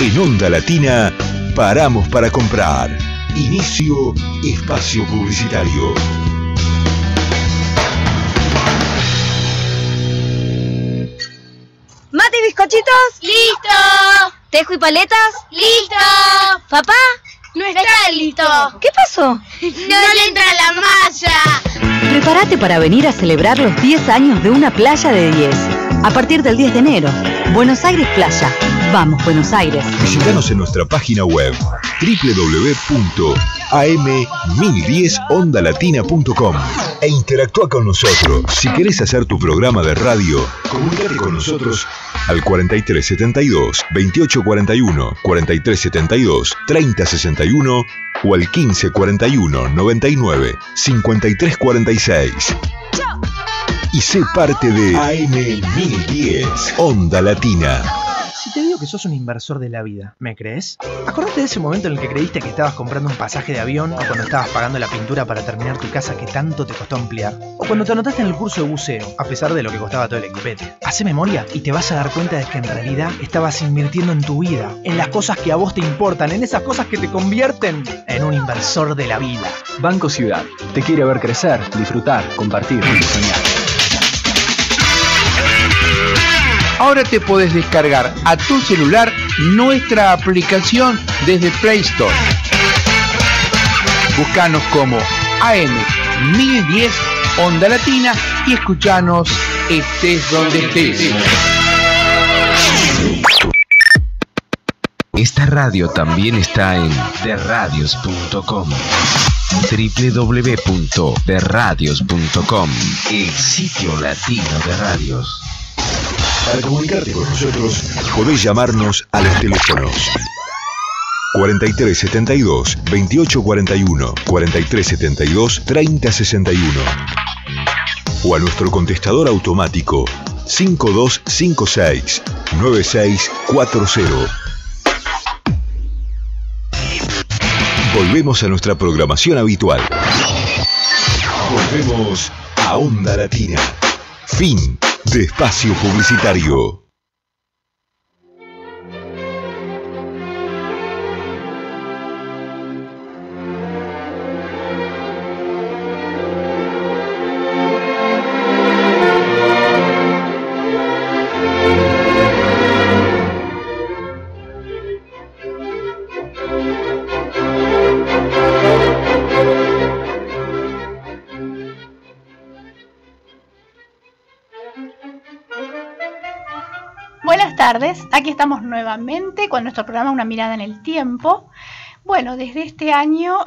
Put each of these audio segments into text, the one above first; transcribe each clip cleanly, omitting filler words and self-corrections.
En Onda Latina, paramos para comprar. Inicio espacio publicitario. ¿Mate y bizcochitos? ¡Listo! ¿Tejo y paletas? ¡Listo! ¿Papá? ¡No está listo! ¿Qué pasó? ¡No le entra la malla! Prepárate para venir a celebrar los 10 años de una playa de 10. A partir del 10 de enero, Buenos Aires Playa. Vamos, Buenos Aires. Visítanos en nuestra página web www.am1010ondalatina.com e interactúa con nosotros. Si querés hacer tu programa de radio, comunícate con nosotros al 4372 2841, 4372 3061 o al 1541 99 5346. Y sé parte de AM1010 Onda Latina. Si te digo que sos un inversor de la vida, ¿me crees? Acordate de ese momento en el que creíste que estabas comprando un pasaje de avión, o cuando estabas pagando la pintura para terminar tu casa que tanto te costó ampliar, o cuando te anotaste en el curso de buceo, a pesar de lo que costaba todo el equipete. Hacé memoria y te vas a dar cuenta de que en realidad estabas invirtiendo en tu vida, en las cosas que a vos te importan, en esas cosas que te convierten en un inversor de la vida. Banco Ciudad te quiere ver crecer, disfrutar, compartir y soñar. Ahora te podés descargar a tu celular nuestra aplicación desde Play Store. Búscanos como AM1010 Onda Latina y escuchanos estés donde estés. Esta radio también está en derradios.com. www.derradios.com, el sitio latino de radios. Para comunicarte con nosotros, podés llamarnos a los teléfonos 4372 2841, 4372 3061 o a nuestro contestador automático 5256 9640. Volvemos a nuestra programación habitual. Volvemos a Onda Latina. Fin de espacio publicitario. Buenas tardes, aquí estamos nuevamente con nuestro programa Una Mirada en el Tiempo. Bueno, desde este año,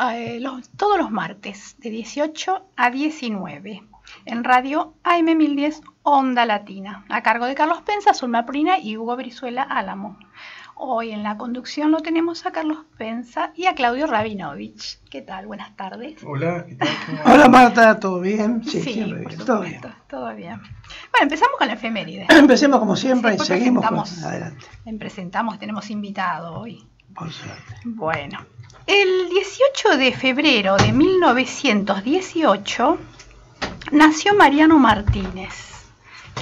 todos los martes, de 18 a 19, en radio AM1010 Onda Latina, a cargo de Carlos Penza, Zulma Prina y Hugo Brizuela Álamo. Hoy en la conducción lo tenemos a Carlos Penza y a Claudio Rabinovich. ¿Qué tal? Buenas tardes. Hola, ¿qué tal? Hola Marta, ¿todo bien? Sí, siempre por bien. Todo bien. Todo bien. Bueno, empezamos con la efeméride. Empecemos como siempre y porque seguimos adelante. Tenemos invitado hoy. Por suerte. Bueno, el 18 de febrero de 1918 nació Mariano Martínez,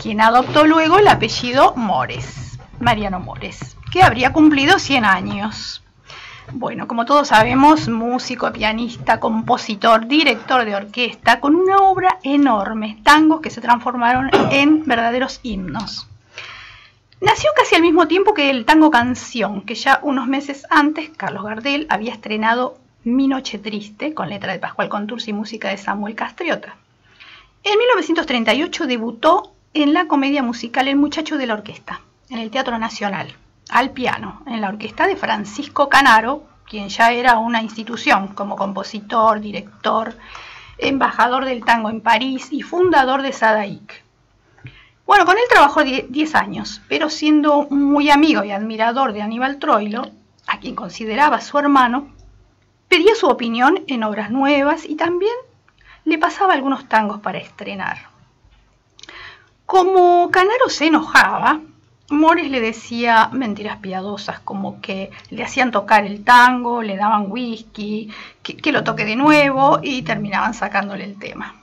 quien adoptó luego el apellido Mores, Mariano Mores, que habría cumplido 100 años. Bueno, como todos sabemos, músico, pianista, compositor, director de orquesta, con una obra enorme, tangos que se transformaron en verdaderos himnos. Nació casi al mismo tiempo que el tango canción, que ya unos meses antes Carlos Gardel había estrenado Mi Noche Triste, con letra de Pascual Contursi y música de Samuel Castriota. En 1938 debutó en la comedia musical El Muchacho de la Orquesta, en el Teatro Nacional, al piano, en la orquesta de Francisco Canaro, quien ya era una institución como compositor, director, embajador del tango en París y fundador de Sadaic. Bueno, con él trabajó 10 años, pero siendo muy amigo y admirador de Aníbal Troilo, a quien consideraba su hermano, pedía su opinión en obras nuevas y también le pasaba algunos tangos para estrenar. Como Canaro se enojaba, Mores le decía mentiras piadosas, como que le hacían tocar el tango, le daban whisky, que lo toque de nuevo y terminaban sacándole el tema.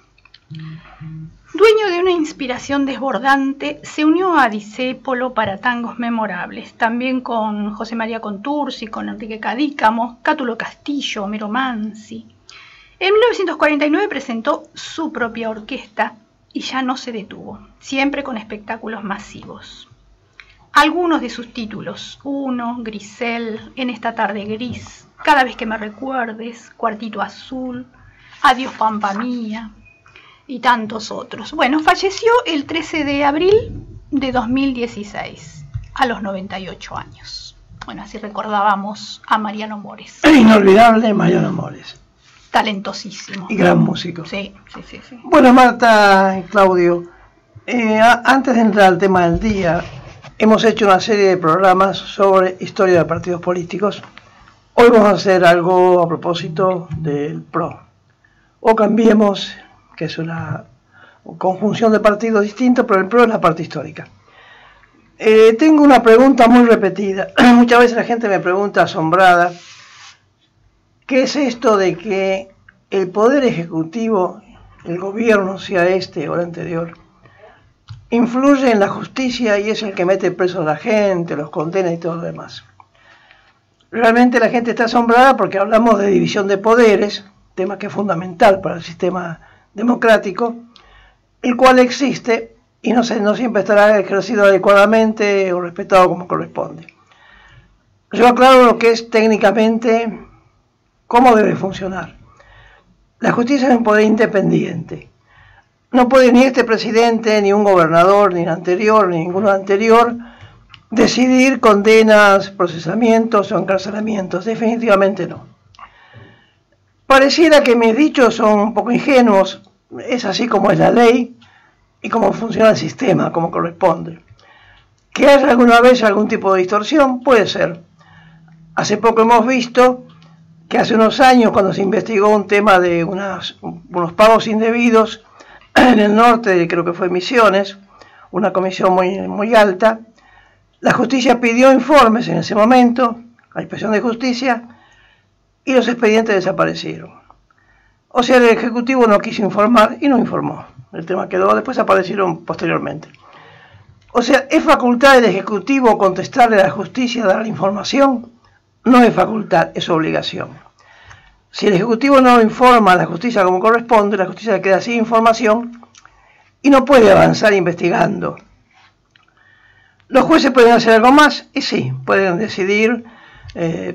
Dueño de una inspiración desbordante, se unió a Discépolo para tangos memorables, también con José María Contursi, con Enrique Cadícamo, Cátulo Castillo, Homero Mansi. En 1949 presentó su propia orquesta y ya no se detuvo, siempre con espectáculos masivos. Algunos de sus títulos: Uno, Grisel, En esta tarde gris, Cada vez que me recuerdes, Cuartito azul, Adiós Pampa mía, y tantos otros. Bueno, falleció el 13 de abril de 2016, a los 98 años. Bueno, así recordábamos a Mariano Mores. El inolvidable Mariano Mores. Talentosísimo. Y gran músico. Sí. Bueno, Marta y Claudio, antes de entrar al tema del día, hemos hecho una serie de programas sobre historia de partidos políticos. Hoy vamos a hacer algo a propósito del PRO. O Cambiemos, que es una conjunción de partidos distintos, pero el PRO es la parte histórica. Tengo una pregunta muy repetida. Muchas veces la gente me pregunta asombrada, ¿qué es esto de que el Poder Ejecutivo, el gobierno, sea este o el anterior, influye en la justicia y es el que mete preso a la gente, los condena y todo lo demás? Realmente la gente está asombrada porque hablamos de división de poderes, tema que es fundamental para el sistema democrático, el cual existe y no siempre estará ejercido adecuadamente o respetado como corresponde. Yo aclaro lo que es técnicamente cómo debe funcionar. La justicia es un poder independiente. No puede ni este presidente, ni un gobernador, ni el anterior, ni ninguno anterior, decidir condenas, procesamientos o encarcelamientos. Definitivamente no. Pareciera que mis dichos son un poco ingenuos. Es así como es la ley y cómo funciona el sistema, como corresponde. ¿Que haya alguna vez algún tipo de distorsión? Puede ser. Hace poco hemos visto que hace unos años, cuando se investigó un tema de unos pagos indebidos en el norte, creo que fue Misiones, una comisión muy alta, la justicia pidió informes en ese momento, la Inspección de Justicia, y los expedientes desaparecieron. O sea, el Ejecutivo no quiso informar y no informó. El tema quedó, después aparecieron posteriormente. O sea, ¿es facultad del Ejecutivo contestarle a la justicia, dar la información? No es facultad, es obligación. Si el Ejecutivo no informa a la justicia como corresponde, la justicia queda sin información y no puede avanzar investigando. ¿Los jueces pueden hacer algo más? Y sí, pueden decidir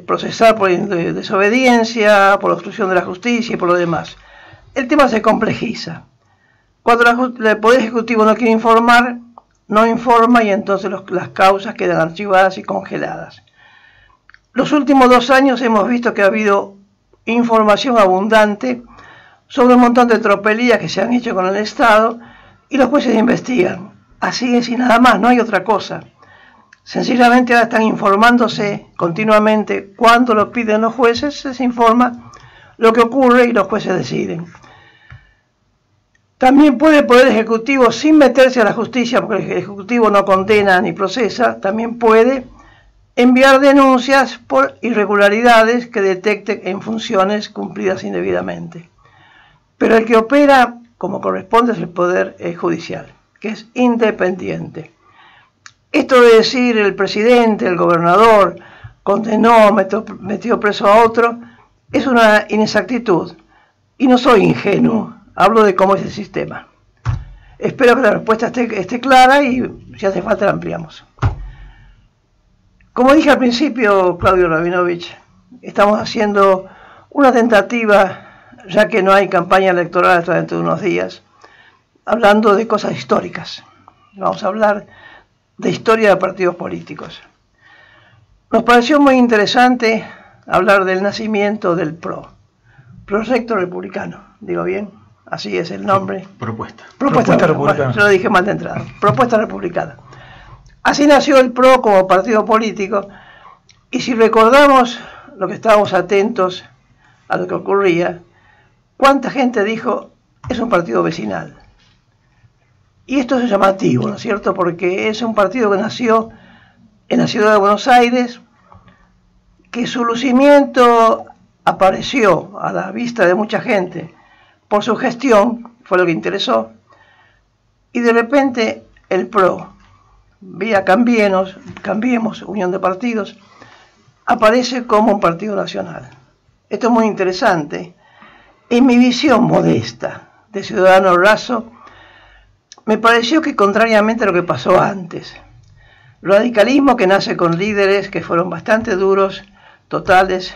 procesar por desobediencia, por obstrucción de la justicia y por lo demás. El tema se complejiza. Cuando el Poder Ejecutivo no quiere informar, no informa y entonces las causas quedan archivadas y congeladas. Los últimos 2 años hemos visto que ha habido información abundante sobre un montón de tropelías que se han hecho con el Estado y los jueces investigan. Así es y nada más, no hay otra cosa. Sencillamente ahora están informándose continuamente. Cuando lo piden los jueces, se informa lo que ocurre y los jueces deciden. También puede el Poder Ejecutivo, sin meterse a la justicia, porque el Ejecutivo no condena ni procesa, también puede enviar denuncias por irregularidades que detecte en funciones cumplidas indebidamente. Pero el que opera como corresponde es el Poder Judicial, que es independiente. Esto de decir el presidente, el gobernador, condenó, metió preso a otro, es una inexactitud. Y no soy ingenuo, hablo de cómo es el sistema. Espero que la respuesta esté clara y si hace falta la ampliamos. Como dije al principio, Claudio Rabinovich, estamos haciendo una tentativa, ya que no hay campaña electoral hasta dentro de unos días, hablando de cosas históricas. Vamos a hablar de historia de partidos políticos. Nos pareció muy interesante hablar del nacimiento del PRO, Proyecto Republicano, digo bien, así es el nombre. Propuesta Republicana. Bueno, yo lo dije mal de entrada. Propuesta Republicana. Así nació el PRO como partido político, y si recordamos lo que estábamos atentos a lo que ocurría, ¿cuánta gente dijo es un partido vecinal? Y esto es llamativo, ¿no es cierto? Porque es un partido que nació en la ciudad de Buenos Aires, que su lucimiento apareció a la vista de mucha gente por su gestión, fue lo que interesó, y de repente el PRO, vía Cambiemos, Unión de Partidos, aparece como un partido nacional. Esto es muy interesante. En mi visión modesta de ciudadano raso, me pareció que contrariamente a lo que pasó antes, el radicalismo que nace con líderes que fueron bastante duros, totales,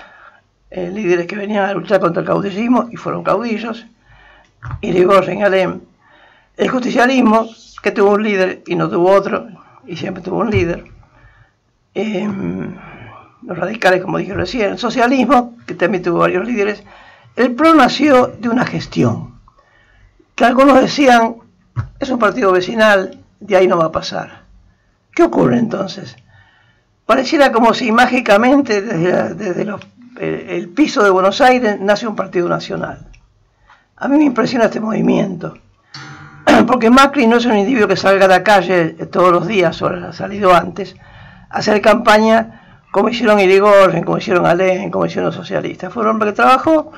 líderes que venían a luchar contra el caudillismo y fueron caudillos, Irigoyen y Alem, el justicialismo que tuvo un líder y no tuvo otro, y siempre tuvo un líder, los radicales, como dije recién, el socialismo, que también tuvo varios líderes. El PRO nació de una gestión, que algunos decían, es un partido vecinal, de ahí no va a pasar. ¿Qué ocurre entonces? Pareciera como si mágicamente desde el piso de Buenos Aires nace un partido nacional. A mí me impresiona este movimiento, porque Macri no es un individuo que salga a la calle todos los días, o ha salido antes, a hacer campaña como hicieron Irigoyen, como hicieron Alem, como hicieron los socialistas. Fue un hombre que trabajó,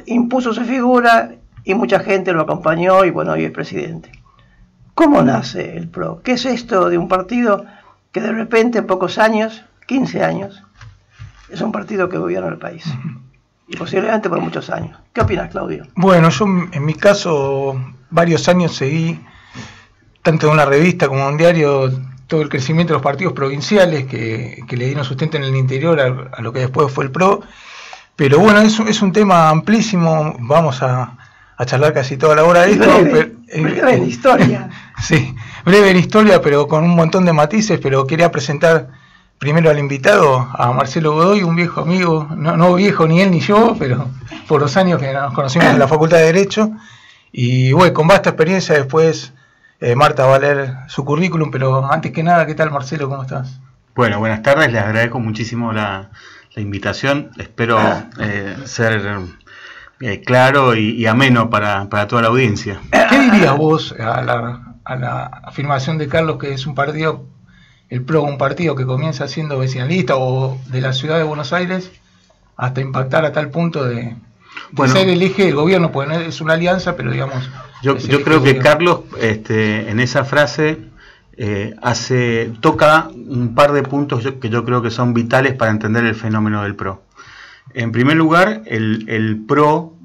impuso su figura y mucha gente lo acompañó y bueno, hoy es presidente. ¿Cómo nace el PRO? ¿Qué es esto de un partido que de repente en pocos años, 15 años, es un partido que gobierna el país? Y posiblemente por muchos años. ¿Qué opinas, Claudio? Bueno, yo en mi caso varios años seguí, tanto en una revista como en un diario, todo el crecimiento de los partidos provinciales que le dieron sustento en el interior a lo que después fue el PRO. Pero bueno, es un tema amplísimo, vamos a charlar casi toda la hora de esto. Breve en historia. Sí, breve en historia, pero con un montón de matices, pero quería presentar primero al invitado, a Marcelo Godoy, un viejo amigo, no viejo ni él ni yo, pero por los años que nos conocimos en la Facultad de Derecho, y bueno, con vasta experiencia después Marta va a leer su currículum, pero antes que nada, ¿qué tal, Marcelo? ¿Cómo estás? Bueno, buenas tardes, les agradezco muchísimo la invitación, espero ser claro y ameno para toda la audiencia. ¿Qué dirías vos a la afirmación de Carlos que es un partido, el PRO, un partido que comienza siendo vecinalista o de la ciudad de Buenos Aires hasta impactar a tal punto de ser el eje del gobierno? Pues no es una alianza, pero digamos... Yo creo que Carlos en esa frase toca un par de puntos que yo creo que son vitales para entender el fenómeno del PRO. En primer lugar, el PRO,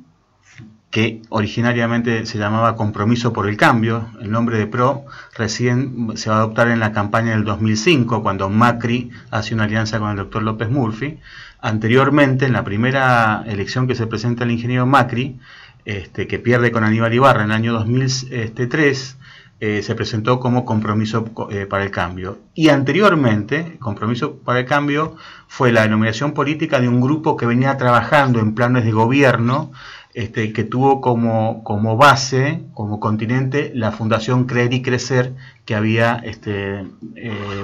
que originariamente se llamaba Compromiso por el Cambio, el nombre de PRO recién se va a adoptar en la campaña del 2005, cuando Macri hace una alianza con el doctor López Murphy. Anteriormente, en la primera elección que se presenta el ingeniero Macri, que pierde con Aníbal Ibarra en el año 2003, se presentó como Compromiso para el Cambio. Y anteriormente, Compromiso para el Cambio fue la denominación política de un grupo que venía trabajando en planes de gobierno, que tuvo como base, como continente, la Fundación Creer y Crecer que había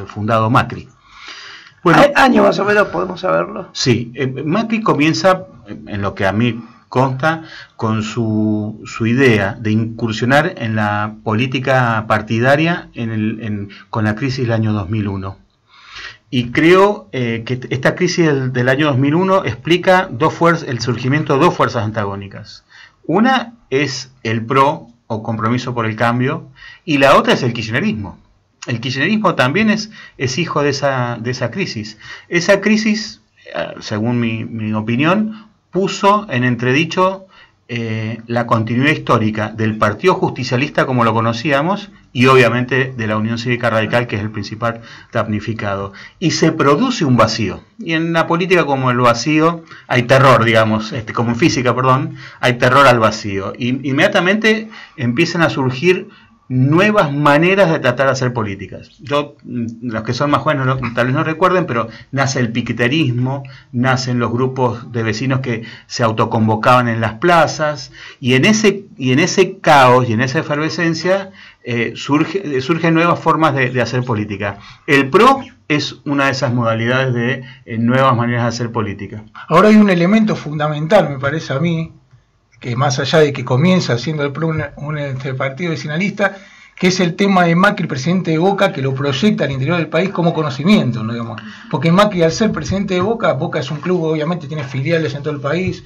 fundado Macri. Bueno, año más o menos podemos saberlo. Sí, Macri comienza, en lo que a mí consta, con su idea de incursionar en la política partidaria con la crisis del año 2001. Y creo que esta crisis del año 2001 explica el surgimiento de dos fuerzas antagónicas. Una es el PRO, o Compromiso por el Cambio, y la otra es el kirchnerismo. El kirchnerismo también es hijo de esa crisis. Esa crisis, según mi opinión, puso en entredicho la continuidad histórica del Partido Justicialista como lo conocíamos y obviamente de la Unión Cívica Radical, que es el principal damnificado. Y se produce un vacío. Y en la política, como el vacío, hay terror, digamos, como en física, perdón, hay terror al vacío. Y inmediatamente empiezan a surgir nuevas maneras de tratar de hacer políticas. Los que son más jóvenes tal vez no recuerden, pero nace el piqueterismo, nacen los grupos de vecinos que se autoconvocaban en las plazas, y en ese caos y en esa efervescencia surgen nuevas formas de hacer política. El PRO es una de esas modalidades de nuevas maneras de hacer política. Ahora hay un elemento fundamental, me parece a mí, que más allá de que comienza siendo el PRO un partido vecinalista, que es el tema de Macri, presidente de Boca, que lo proyecta al interior del país como conocimiento, ¿no? Digamos. Porque Macri, al ser presidente de Boca, Boca es un club, obviamente tiene filiales en todo el país,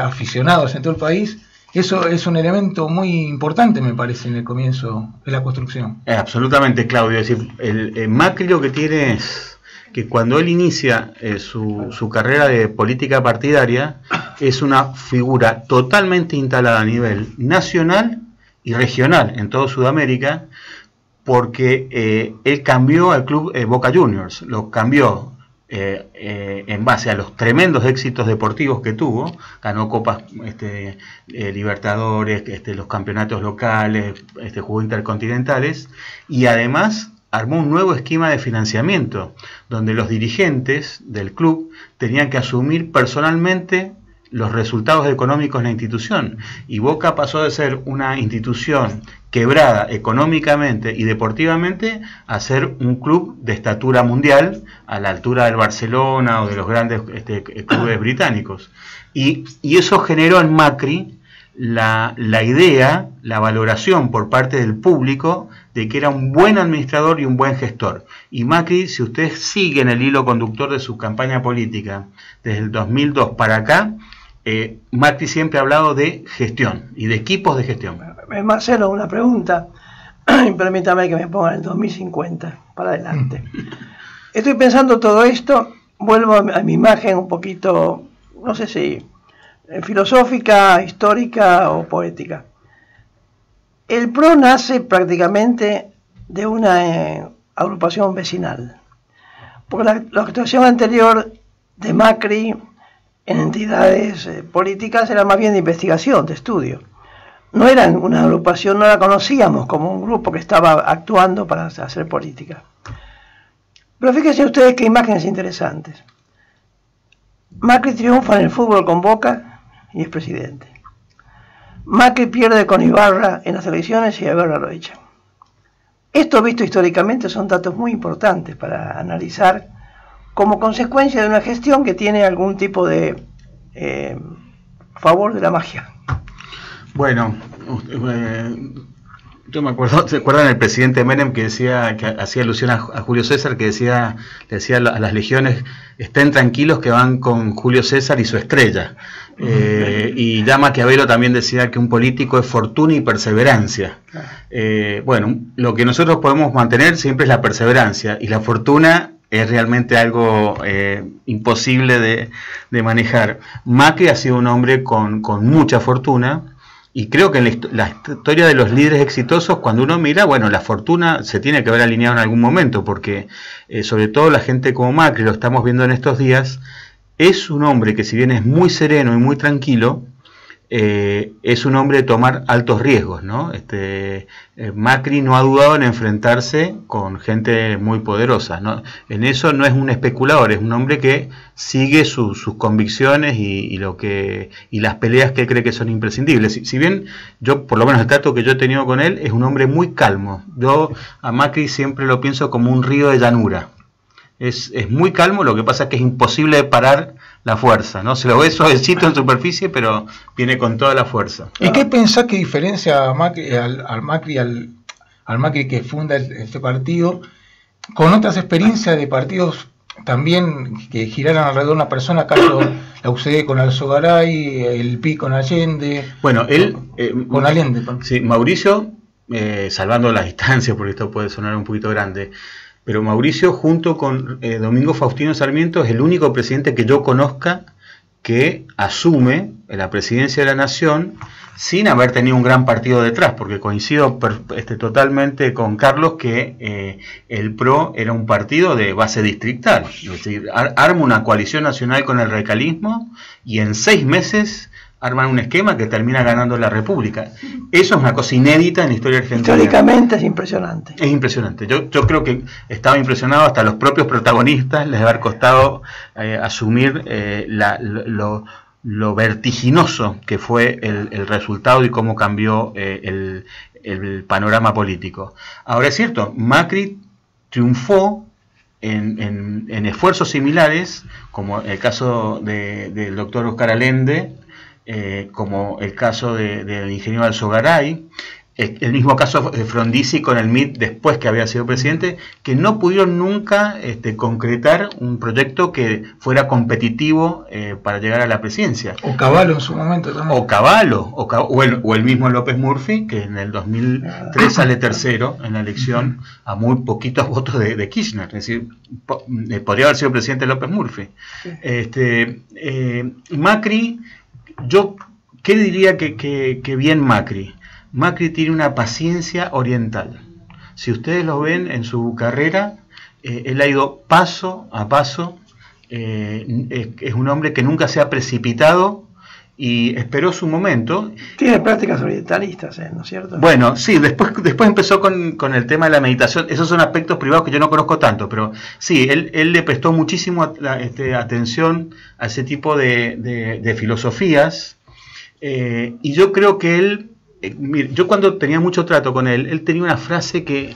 aficionados en todo el país, Eso es un elemento muy importante, me parece, en el comienzo de la construcción. Absolutamente, Claudio. Es decir, el Macri lo que tiene es que cuando él inicia su carrera de política partidaria, es una figura totalmente instalada a nivel nacional y regional en toda Sudamérica, porque él cambió al club Boca Juniors, lo cambió en base a los tremendos éxitos deportivos que tuvo. Ganó copas Libertadores, los campeonatos locales, jugó intercontinentales, y además armó un nuevo esquema de financiamiento donde los dirigentes del club tenían que asumir personalmente los resultados económicos de la institución, y Boca pasó de ser una institución quebrada económicamente y deportivamente a ser un club de estatura mundial, a la altura del Barcelona o de los grandes clubes británicos. Y eso generó en Macri la idea, la valoración por parte del público de que era un buen administrador y un buen gestor. Y Macri, si ustedes siguen el hilo conductor de su campaña política desde el 2002 para acá, Macri siempre ha hablado de gestión y de equipos de gestión. Marcelo, una pregunta. Permítame que me ponga en el 2050 para adelante. Estoy pensando todo esto, vuelvo a mi imagen un poquito, no sé si filosófica, histórica o poética. El PRO nace prácticamente de una agrupación vecinal, porque la actuación anterior de Macri en entidades políticas era más bien de investigación, de estudio. No eran una agrupación, no la conocíamos como un grupo que estaba actuando para hacer política. Pero fíjense ustedes qué imágenes interesantes. Macri triunfa en el fútbol con Boca y es presidente. Macri pierde con Ibarra en las elecciones y Ibarra lo echa. Esto, visto históricamente, son datos muy importantes para analizar como consecuencia de una gestión que tiene algún tipo de favor de la magia. Bueno, yo me acuerdo, ¿se acuerdan el presidente Menem que decía, que hacía alusión a Julio César, que le decía a las legiones, estén tranquilos que van con Julio César y su estrella? Y ya Maquiavelo también decía que un político es fortuna y perseverancia. Bueno, lo que nosotros podemos mantener siempre es la perseverancia, y la fortuna es realmente algo imposible de manejar. Macri ha sido un hombre con mucha fortuna, y creo que en la historia de los líderes exitosos, cuando uno mira, bueno, la fortuna se tiene que haber alineado en algún momento, porque sobre todo la gente como Macri, lo estamos viendo en estos días, es un hombre que, si bien es muy sereno y muy tranquilo, es un hombre de tomar altos riesgos, ¿no? Macri no ha dudado en enfrentarse con gente muy poderosa, ¿no? En eso no es un especulador, es un hombre que sigue sus convicciones y las peleas que él cree que son imprescindibles. Si bien yo, por lo menos el trato que yo he tenido con él, es un hombre muy calmo. Yo a Macri siempre lo pienso como un río de llanura. Es muy calmo, lo que pasa es que es imposible de parar la fuerza, ¿no? Se lo ve suavecito en superficie, pero viene con toda la fuerza. ¿Y qué pensás que diferencia a Macri, al Macri que funda este partido con otras experiencias de partidos también que giraron alrededor de una persona, caso la UCD con Alzogaray, el PI con Allende? Bueno, él con Allende. Sí, Mauricio, salvando las distancias, porque esto puede sonar un poquito grande, pero Mauricio, junto con Domingo Faustino Sarmiento, es el único presidente que yo conozca que asume la presidencia de la Nación sin haber tenido un gran partido detrás, porque coincido totalmente con Carlos que el PRO era un partido de base distrital, es decir, arma una coalición nacional con el radicalismo y en 6 meses arman un esquema que termina ganando la República. Eso es una cosa inédita en la historia argentina. Históricamente es impresionante. Es impresionante. Yo creo que estaba impresionado hasta los propios protagonistas, les haber costado asumir lo vertiginoso que fue el resultado y cómo cambió el panorama político. Ahora es cierto, Macri triunfó en esfuerzos similares, como el caso del doctor Oscar Allende, como el caso del ingeniero Alzogaray, el mismo caso Frondizi con el MIT después que había sido presidente, que no pudieron nunca concretar un proyecto que fuera competitivo para llegar a la presidencia. O Cavallo en su momento también. O Cavallo, o el mismo López Murphy, que en el 2003 sale tercero en la elección a muy poquitos votos de Kirchner. Es decir, podría haber sido presidente López Murphy. Macri, yo, ¿qué diría que bien Macri? Macri tiene una paciencia oriental. Si ustedes lo ven en su carrera, él ha ido paso a paso. Es un hombre que nunca se ha precipitado y esperó su momento. Tiene prácticas orientalistas, ¿no es cierto? Bueno, sí, después empezó con el tema de la meditación. Esos son aspectos privados que yo no conozco tanto, pero sí, él le prestó muchísimo atención a ese tipo de filosofías. Y yo creo que él, yo cuando tenía mucho trato con él tenía una frase que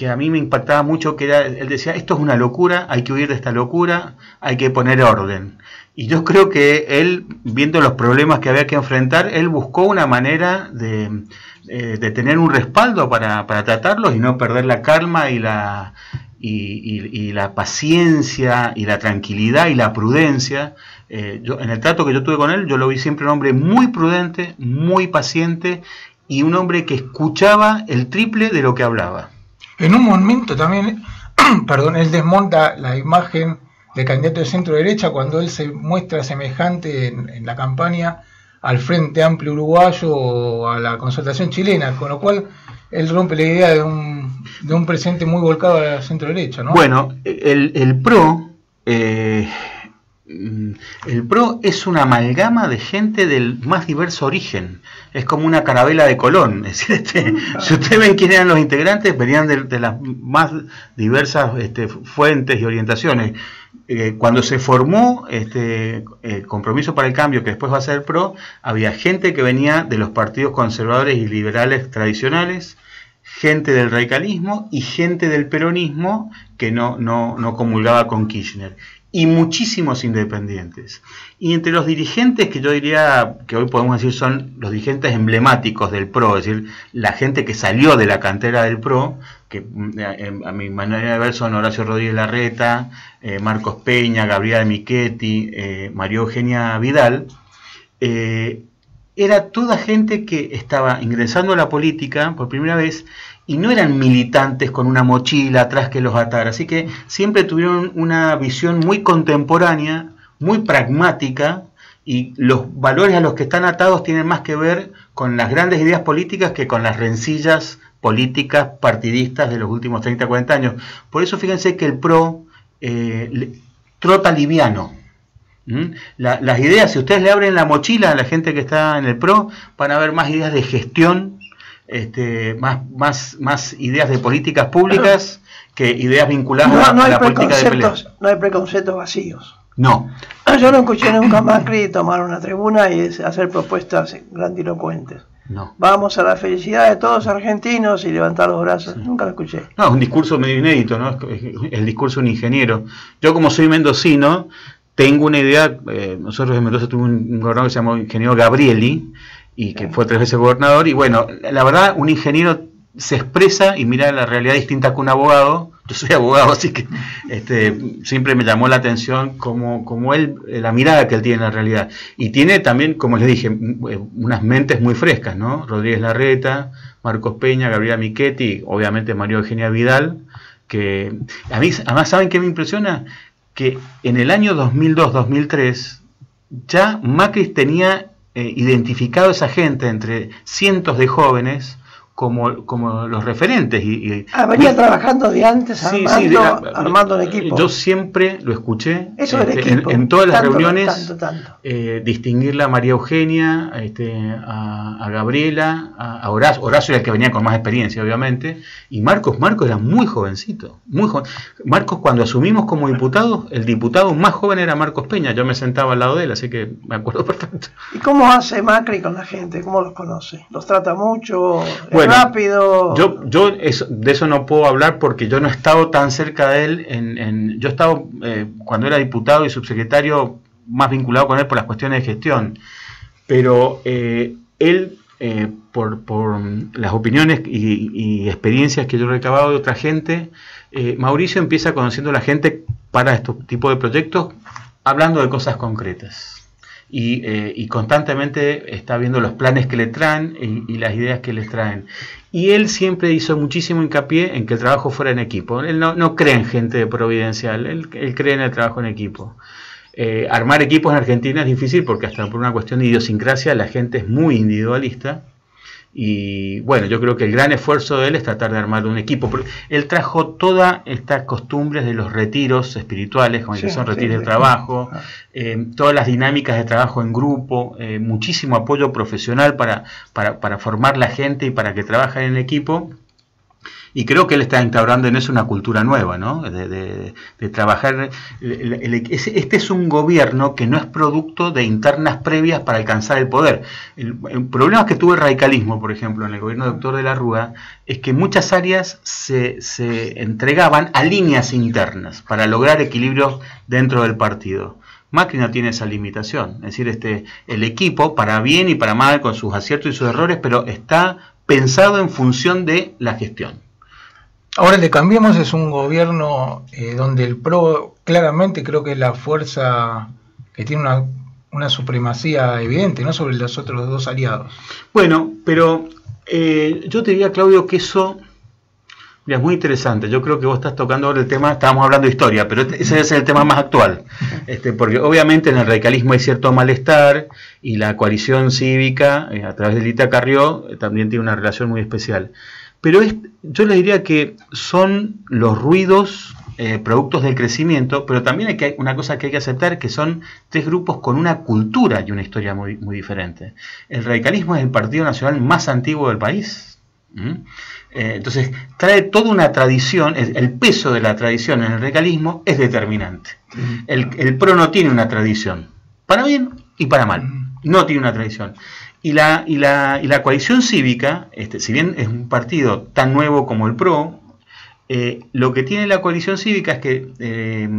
a mí me impactaba mucho, que era, él decía, esto es una locura, hay que huir de esta locura, hay que poner orden. Y yo creo que él, viendo los problemas que había que enfrentar, él buscó una manera de tener un respaldo para tratarlos y no perder la calma y la paciencia y la tranquilidad y la prudencia. En el trato que yo tuve con él, yo lo vi siempre un hombre muy prudente, muy paciente y un hombre que escuchaba el triple de lo que hablaba. En un momento también, perdón, él desmonta la imagen de candidato de centro derecha cuando él se muestra semejante en la campaña al Frente Amplio Uruguayo o a la Concertación Chilena, con lo cual él rompe la idea de un presidente muy volcado a la centro derecha, ¿no? Bueno, el PRO es una amalgama de gente del más diverso origen. Es como una carabela de Colón. Es decir, si ustedes ven quiénes eran los integrantes, venían de las más diversas fuentes y orientaciones. Cuando se formó Compromiso para el Cambio, que después va a ser el PRO, había gente que venía de los partidos conservadores y liberales tradicionales, gente del radicalismo y gente del peronismo que no comulgaba con Kirchner. Y muchísimos independientes. Y entre los dirigentes que yo diría que hoy podemos decir son los dirigentes emblemáticos del PRO, es decir, la gente que salió de la cantera del PRO, que a mi manera de ver son Horacio Rodríguez Larreta, Marcos Peña, Gabriela Michetti, María Eugenia Vidal, era toda gente que estaba ingresando a la política por primera vez y no eran militantes con una mochila atrás que los atara, así que siempre tuvieron una visión muy contemporánea, muy pragmática, y los valores a los que están atados tienen más que ver con las grandes ideas políticas que con las rencillas políticas partidistas de los últimos 30, 40 años. Por eso fíjense que el PRO trota liviano. Las ideas, si ustedes le abren la mochila a la gente que está en el PRO, van a ver más ideas de gestión, más ideas de políticas públicas que ideas vinculadas a la política de pelea. No hay preconceptos vacíos. No. Yo no escuché nunca a Macri tomar una tribuna y hacer propuestas grandilocuentes. No. Vamos a la felicidad de todos los argentinos y levantar los brazos. Sí. Nunca lo escuché. No, es un discurso medio inédito, ¿no? El discurso de un ingeniero. Yo, como soy mendocino, tengo una idea. Nosotros en Mendoza tuvimos un gobernador que se llamó ingeniero Gabrieli, y que fue 3 veces gobernador, y bueno, la verdad, un ingeniero se expresa y mira la realidad distinta que un abogado. Yo soy abogado, así que siempre me llamó la atención como él, la mirada que él tiene en la realidad. Y tiene también, como les dije, unas mentes muy frescas, ¿no? Rodríguez Larreta, Marcos Peña, Gabriela Michetti, obviamente María Eugenia Vidal, que a mí, además, ¿saben qué me impresiona? Que en el año 2002-2003 ya Macri tenía identificado a esa gente entre cientos de jóvenes como los referentes. Venía trabajando de antes, armando un equipo. Yo siempre lo escuché. Eso del equipo. En todas las reuniones, distinguirla a María Eugenia, a Gabriela, a Horacio. Horacio era el que venía con más experiencia, obviamente. Y Marcos era muy jovencito. Muy joven. Marcos, cuando asumimos como diputados, el diputado más joven era Marcos Peña. Yo me sentaba al lado de él, así que me acuerdo perfecto. ¿Y cómo hace Macri con la gente? ¿Cómo los conoce? ¿Los trata mucho? Bueno, rápido. Yo de eso no puedo hablar porque yo no he estado tan cerca de él. Yo he estado, cuando era diputado y subsecretario, más vinculado con él por las cuestiones de gestión. Pero él por las opiniones y experiencias que yo he recabado de otra gente, Mauricio empieza conociendo a la gente para este tipo de proyectos, hablando de cosas concretas. Y constantemente está viendo los planes que le traen y las ideas que les traen. Y él siempre hizo muchísimo hincapié en que el trabajo fuera en equipo. Él no cree en gente providencial, él cree en el trabajo en equipo. Armar equipos en Argentina es difícil porque hasta por una cuestión de idiosincrasia la gente es muy individualista. Y bueno, yo creo que el gran esfuerzo de él es tratar de armar un equipo. Él trajo todas estas costumbres de los retiros espirituales, como que son retiros de trabajo, todas las dinámicas de trabajo en grupo, muchísimo apoyo profesional para formar la gente y para que trabajen en equipo. Y creo que él está instaurando en eso una cultura nueva, ¿no? De trabajar. Este es un gobierno que no es producto de internas previas para alcanzar el poder. El problema que tuvo el radicalismo, por ejemplo, en el gobierno de Doctor de la Rúa, es que muchas áreas se entregaban a líneas internas para lograr equilibrios dentro del partido. Macri no tiene esa limitación. Es decir, el equipo, para bien y para mal, con sus aciertos y sus errores, pero está pensado en función de la gestión. Ahora el de Cambiemos es un gobierno donde el PRO claramente creo que es la fuerza que tiene una supremacía evidente, ¿no?, sobre los otros dos aliados. Bueno, pero yo te diría, Claudio, que eso es muy interesante. Yo creo que vos estás tocando ahora el tema, estábamos hablando de historia, pero ese es el tema más actual. Porque obviamente en el radicalismo hay cierto malestar y la coalición cívica, a través de Lita Carrió, también tiene una relación muy especial. Pero yo les diría que son los ruidos productos del crecimiento, pero también hay una cosa que hay que aceptar, que son tres grupos con una cultura y una historia muy, muy diferente. El radicalismo es el partido nacional más antiguo del país. Entonces trae toda una tradición, el peso de la tradición en el radicalismo es determinante. El PRO no tiene una tradición, para bien y para mal, no tiene una tradición. Y la coalición cívica, si bien es un partido tan nuevo como el PRO, lo que tiene la coalición cívica es que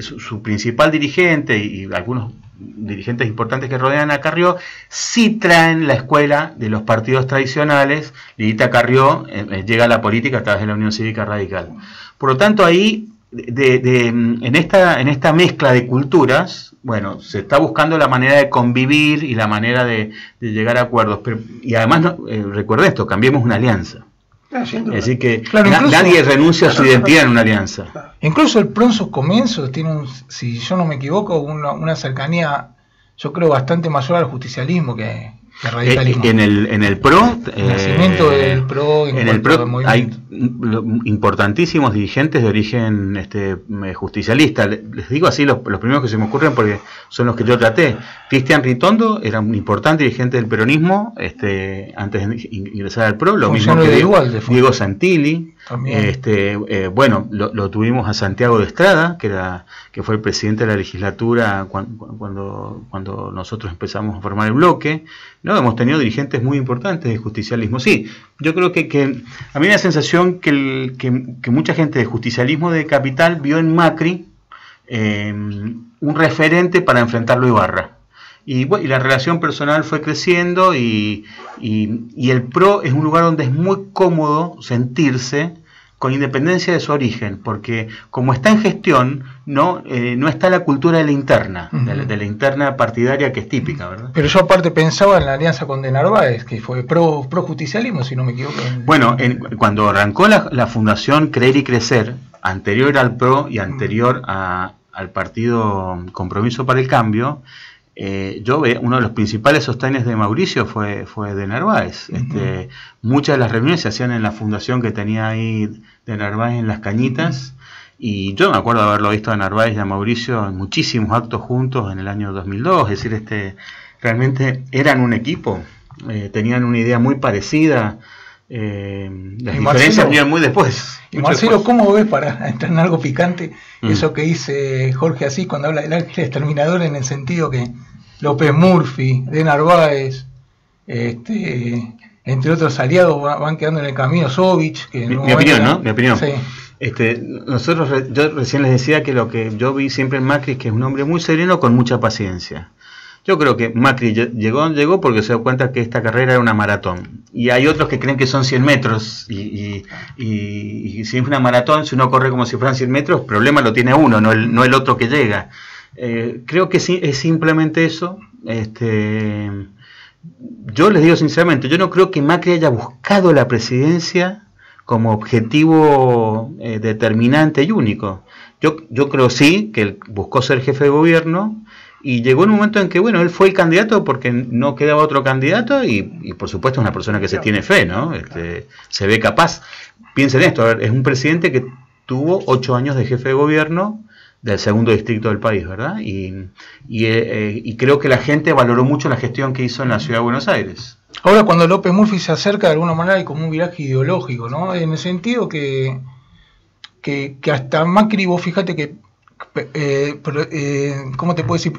su principal dirigente y algunos dirigentes importantes que rodean a Carrió sí traen la escuela de los partidos tradicionales. Lilita Carrió llega a la política a través de la Unión Cívica Radical. Por lo tanto, ahí en esta mezcla de culturas, bueno, se está buscando la manera de convivir y la manera de llegar a acuerdos. Y además, recuerda esto, Cambiemos una alianza. Es decir, que nadie renuncia a su identidad en una alianza. Incluso el PRO en sus comienzos tiene, si yo no me equivoco, una cercanía, yo creo, bastante mayor al justicialismo que radicalismo. En el PRO, el nacimiento del PRO, en el PRO hay importantísimos dirigentes de origen justicialista. Les digo así los primeros que se me ocurren porque son los que yo traté. Cristian Ritondo era un importante dirigente del peronismo antes de ingresar al PRO, lo mismo que Diego Santilli. Bueno, lo tuvimos a Santiago de Estrada, que fue el presidente de la legislatura cuando nosotros empezamos a formar el bloque. No, hemos tenido dirigentes muy importantes de justicialismo. Sí, yo creo que a mí me da la sensación que mucha gente de justicialismo de capital vio en Macri un referente para enfrentarlo a Ibarra. Y la relación personal fue creciendo y el PRO es un lugar donde es muy cómodo sentirse con independencia de su origen, porque como está en gestión, no está la cultura de la interna, de la interna partidaria que es típica, ¿verdad? Pero yo aparte pensaba en la alianza con De Narváez, que fue pro justicialismo, si no me equivoco. Bueno, cuando arrancó la fundación Creer y Crecer, anterior al PRO y anterior al partido Compromiso para el Cambio, uno de los principales sostenes de Mauricio fue De Narváez. Muchas de las reuniones se hacían en la fundación que tenía ahí De Narváez en Las Cañitas, y yo me acuerdo de haberlo visto a Narváez y a Mauricio en muchísimos actos juntos en el año 2002. Es decir, realmente eran un equipo, tenían una idea muy parecida. Las diferencias venían muy después. Y Marcelo, ¿cómo ves, para entrar en algo picante, eso que dice Jorge Asís cuando habla del ángel exterminador, en el sentido que López Murphy, De Narváez, entre otros aliados, van quedando en el camino? Sovich, que mi opinión, ¿no? Mi opinión. Sí. Yo recién les decía que lo que yo vi siempre en Macri es que es un hombre muy sereno con mucha paciencia. Yo creo que Macri llegó porque se dio cuenta que esta carrera era una maratón. Y hay otros que creen que son 100 metros. Y si es una maratón, si uno corre como si fueran 100 metros, el problema lo tiene uno, no el otro que llega. Creo que sí, es simplemente eso. Yo les digo sinceramente, yo no creo que Macri haya buscado la presidencia como objetivo determinante y único. Yo creo sí que él buscó ser jefe de gobierno y llegó en un momento en que, bueno, él fue el candidato porque no quedaba otro candidato y por supuesto es una persona que se tiene fe, ¿no? Se ve capaz. Piensen esto, a ver, es un presidente que tuvo 8 años de jefe de gobierno del segundo distrito del país, ¿verdad? Y creo que la gente valoró mucho la gestión que hizo en la ciudad de Buenos Aires. Ahora cuando López Murphy se acerca de alguna manera hay como un viraje ideológico, ¿no? En el sentido que hasta Macri, vos fíjate que ¿cómo te puedo decir?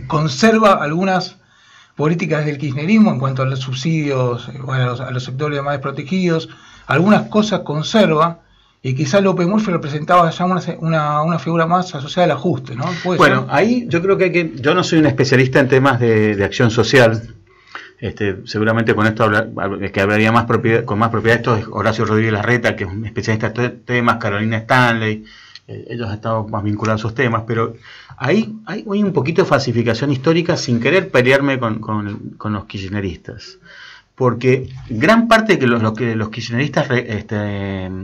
Conserva algunas políticas del kirchnerismo en cuanto a los subsidios, bueno, a los sectores más desprotegidos, algunas cosas conserva, y quizás López Murphy representaba ya una figura más asociada al ajuste, ¿no? Bueno, ahí yo creo que yo no soy un especialista en temas de acción social. Seguramente con esto que hablaría con más propiedad esto es Horacio Rodríguez Larreta, que es un especialista en temas, Carolina Stanley, ellos han estado más vinculados a esos temas, pero ahí hay un poquito de falsificación histórica sin querer pelearme con los kirchneristas, porque gran parte de lo que los kirchneristas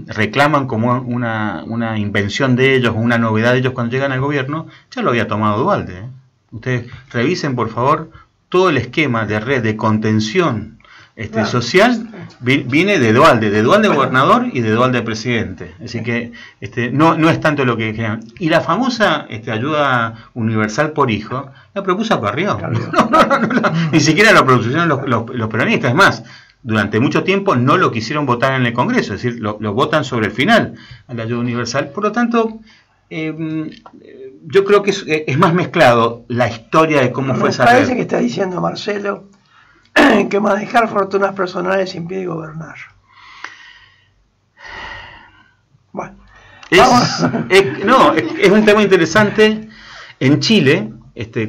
reclaman como una invención de ellos, una novedad de ellos cuando llegan al gobierno, ya lo había tomado Duhalde. Ustedes revisen por favor todo el esquema de red de contención social viene de Duhalde gobernador y de Duhalde presidente. Así que no es tanto lo que generan. Y la famosa ayuda universal por hijo la propuso Carrió. Ni siquiera la propusieron los peronistas. Es más, durante mucho tiempo no lo quisieron votar en el Congreso, es decir, lo votan sobre el final a la ayuda universal. Por lo tanto, yo creo que es más mezclado la historia de cómo fue esa red. Me parece que está diciendo Marcelo que manejar fortunas personales impide gobernar. Bueno, es un tema interesante. En Chile,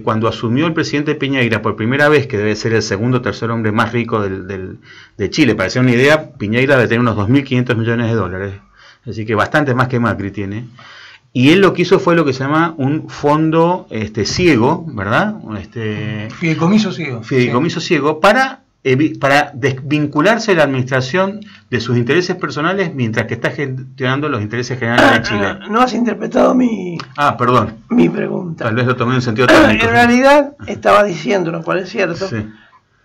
cuando asumió el presidente Piñera por primera vez, que debe ser el segundo o tercer hombre más rico de Chile, para hacer una idea, Piñera debe tener unos 2.500 millones de dólares, así que bastante más que Macri tiene. Y él lo que hizo fue lo que se llama un fondo ciego, ¿verdad? Fideicomiso ciego. Fideicomiso ciego para desvincularse de la administración de sus intereses personales mientras que está gestionando los intereses generales de Chile. No has interpretado mi pregunta. Tal vez lo tomé en un sentido técnico. En realidad estaba diciendo, lo cual es cierto,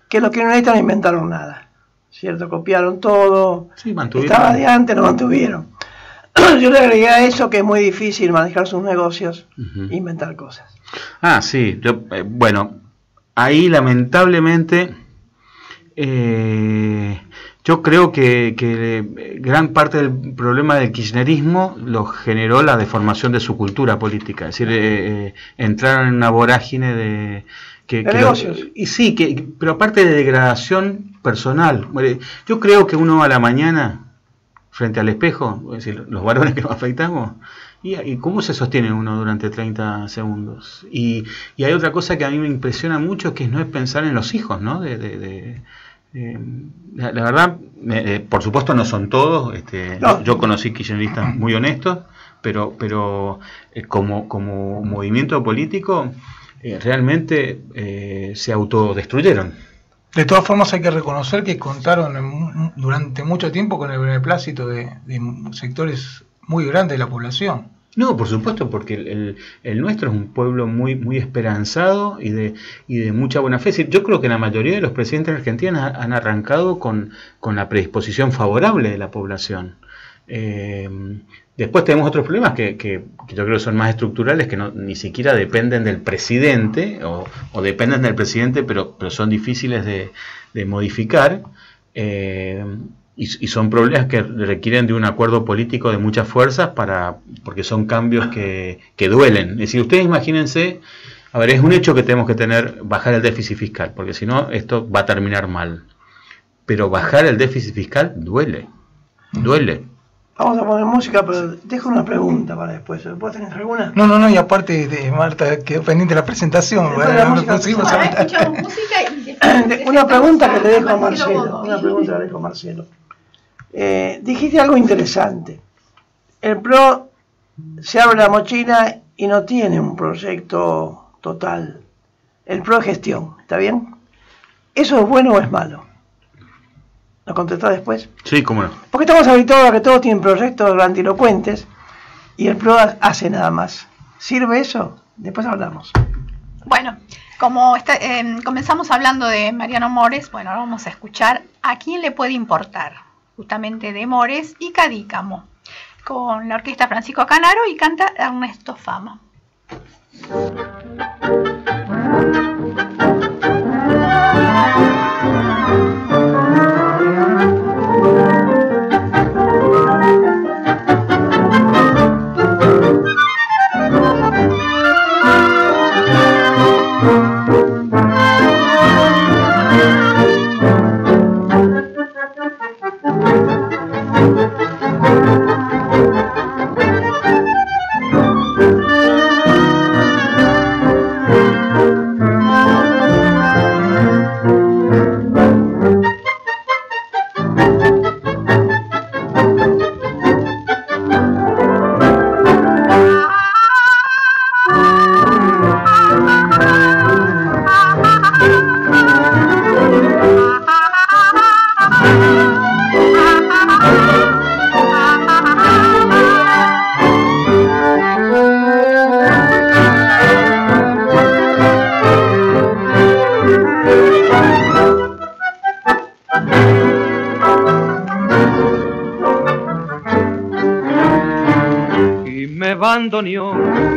que los kirchneristas no inventaron nada. ¿Cierto? Copiaron todo. Sí, mantuvieron. Estaba de antes, lo mantuvieron. Yo le agregué a eso que es muy difícil manejar sus negocios e inventar cosas. Sí. Bueno, ahí lamentablemente yo creo que gran parte del problema del kirchnerismo lo generó la deformación de su cultura política. Es decir, entraron en una vorágine de negocios. Pero aparte de degradación personal. Yo creo que uno a la mañana frente al espejo, es decir, los varones que nos afeitamos, y cómo se sostiene uno durante 30 segundos. Y hay otra cosa que a mí me impresiona mucho, que no es pensar en los hijos, ¿no? La verdad, por supuesto no son todos, yo conocí kirchneristas muy honestos, pero como movimiento político realmente se autodestruyeron. De todas formas hay que reconocer que contaron durante mucho tiempo con el beneplácito de sectores muy grandes de la población. No, por supuesto, porque el nuestro es un pueblo muy esperanzado y de mucha buena fe. Es decir, yo creo que la mayoría de los presidentes argentinos han arrancado con la predisposición favorable de la población. Después tenemos otros problemas que yo creo que son más estructurales, que ni siquiera dependen del presidente o dependen del presidente, pero son difíciles de modificar, y son problemas que requieren de un acuerdo político de muchas fuerzas porque son cambios que duelen. Es decir, ustedes imagínense, a ver, es un hecho que tenemos que bajar el déficit fiscal, porque si no esto va a terminar mal, pero bajar el déficit fiscal duele. Vamos a poner música, pero dejo una pregunta para después. ¿Vos tenés alguna? No, y aparte de Marta, quedó pendiente la presentación. Escuchamos música y una pregunta que le dejo a Marcelo. Dijiste algo interesante. El PRO se abre la mochila y no tiene un proyecto total. El PRO es gestión, ¿está bien? ¿Eso es bueno o es malo? ¿Lo contestás después? Sí, cómo no. Porque estamos habituados a que todos tienen proyectos grandilocuentes y el PRO hace nada más. ¿Sirve eso? Después hablamos. Bueno, como comenzamos hablando de Mariano Mores, bueno, ahora vamos a escuchar A quién le puede importar, justamente de Mores y Cadícamo, con la orquesta Francisco Canaro y canta Ernesto Fama.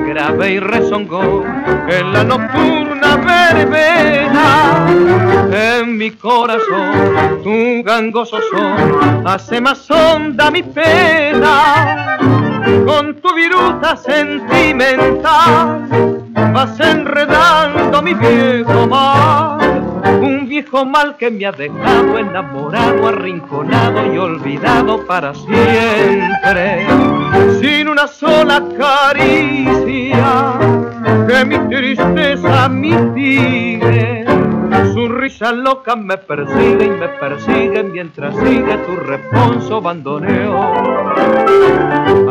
Grave y rezongó en la nocturna verbena. En mi corazón tu gangoso son hace más honda mi pena. Con tu viruta sentimental vas enredando mi viejo mal. Un viejo mal que me ha dejado enamorado, arrinconado y olvidado para siempre, sin una sola caricia que mi tristeza mitigue. Su risa loca me persigue y me persigue mientras sigue tu responso bandoneo.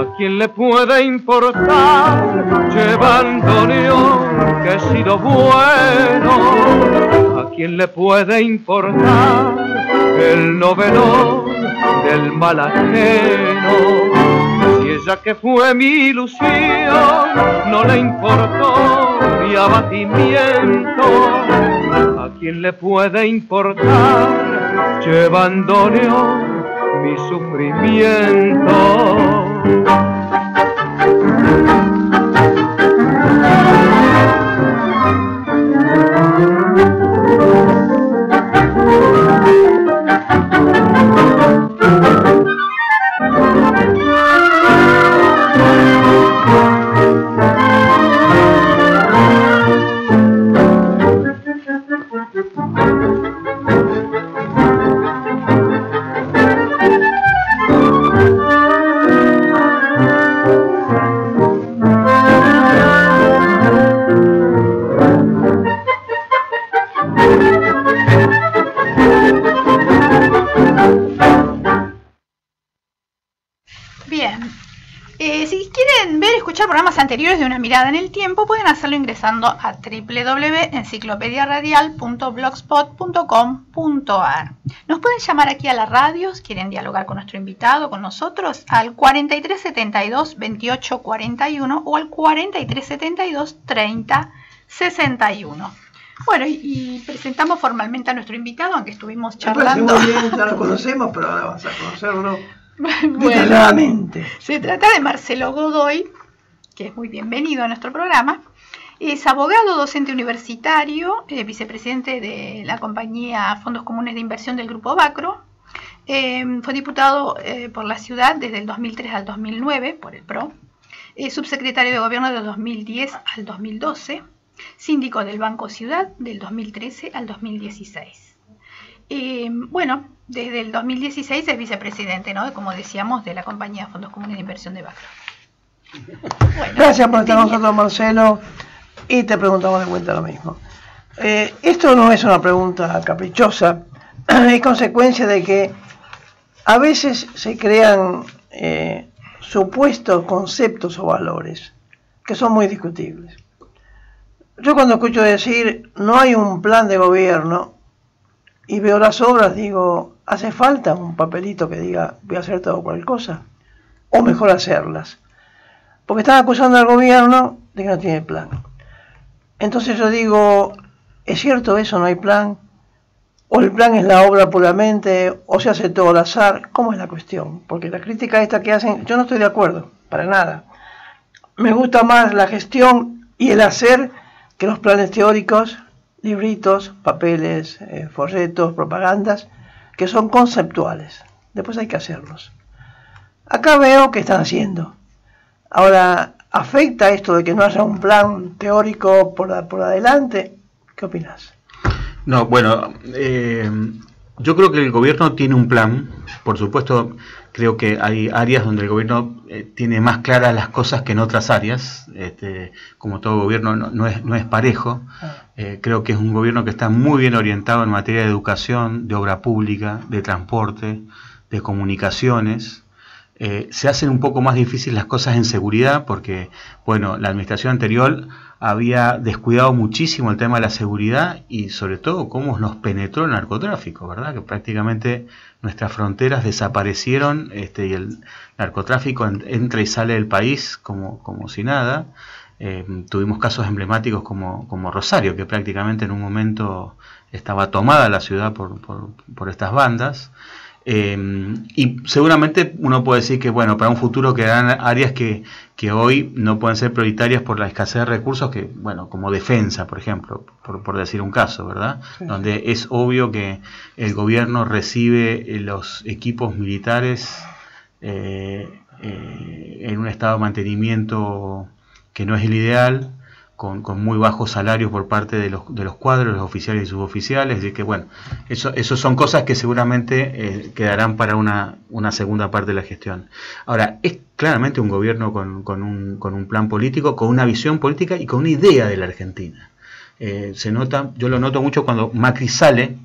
¿A quién le puede importar, che bandoneón, que he sido bueno? ¿A quién le puede importar el novelón del mal ajeno? Si ella que fue mi ilusión no le importó mi abatimiento, ¿a quién le puede importar, che bandoneón, mi sufrimiento? Programas anteriores de Una Mirada en el Tiempo pueden hacerlo ingresando a www.enciclopediaradial.blogspot.com.ar. Nos pueden llamar aquí a la radio si quieren dialogar con nuestro invitado, con nosotros, al 4372 2841 o al 4372 3061. Bueno, y presentamos formalmente a nuestro invitado, aunque estuvimos charlando. Muy bien, ya lo conocemos, pero ahora vas a conocerlo detalladamente. Se trata de Marcelo Godoy, que es muy bienvenido a nuestro programa. Es abogado, docente universitario, vicepresidente de la compañía Fondos Comunes de Inversión del Grupo Bacro. Fue diputado por la ciudad desde el 2003 al 2009 por el PRO. Subsecretario de Gobierno del 2010 al 2012. Síndico del Banco Ciudad del 2013 al 2016. Bueno, desde el 2016 es vicepresidente, ¿no? Como decíamos, de la compañía de Fondos Comunes de Inversión de Macro. Bueno, gracias por estar con nosotros, Marcelo, y te preguntamos de vuelta lo mismo. Esto no es una pregunta caprichosa, es consecuencia de que a veces se crean supuestos conceptos o valores que son muy discutibles. Yo cuando escucho decir no hay un plan de gobierno y veo las obras, digo, ¿hace falta un papelito que diga voy a hacer todo cualquier cosa? O mejor hacerlas. Porque están acusando al gobierno de que no tiene plan. Entonces yo digo, ¿es cierto eso? ¿No hay plan? ¿O el plan es la obra puramente? ¿O se hace todo al azar? ¿Cómo es la cuestión? Porque la crítica esta que hacen, yo no estoy de acuerdo, para nada. Me gusta más la gestión y el hacer que los planes teóricos, libritos, papeles, folletos, propagandas, que son conceptuales. Después hay que hacerlos. Acá veo que están haciendo. Ahora, ¿afecta esto de que no haya un plan teórico por adelante? ¿Qué opinas? No, bueno, yo creo que el gobierno tiene un plan. Por supuesto, creo que hay áreas donde el gobierno tiene más claras las cosas que en otras áreas. Como todo gobierno no es parejo. Creo que es un gobierno que está muy bien orientado en materia de educación, de obra pública, de transporte, de comunicaciones. Se hacen un poco más difíciles las cosas en seguridad porque, bueno, la administración anterior había descuidado muchísimo el tema de la seguridad y sobre todo cómo nos penetró el narcotráfico, ¿verdad? Que prácticamente nuestras fronteras desaparecieron y el narcotráfico entra y sale del país como si nada. Tuvimos casos emblemáticos como Rosario, que prácticamente en un momento estaba tomada la ciudad por estas bandas. Y seguramente uno puede decir que bueno, para un futuro quedarán áreas que hoy no pueden ser prioritarias por la escasez de recursos, que bueno, como defensa, por ejemplo, por decir un caso, ¿verdad? Sí. Donde es obvio que el gobierno recibe los equipos militares en un estado de mantenimiento que no es el ideal, con muy bajos salarios por parte de los cuadros, los oficiales y suboficiales, así que bueno, eso son cosas que seguramente quedarán para una segunda parte de la gestión. Ahora, es claramente un gobierno con un plan político, con una visión política y con una idea de la Argentina. Se nota, yo lo noto mucho cuando Macri sale,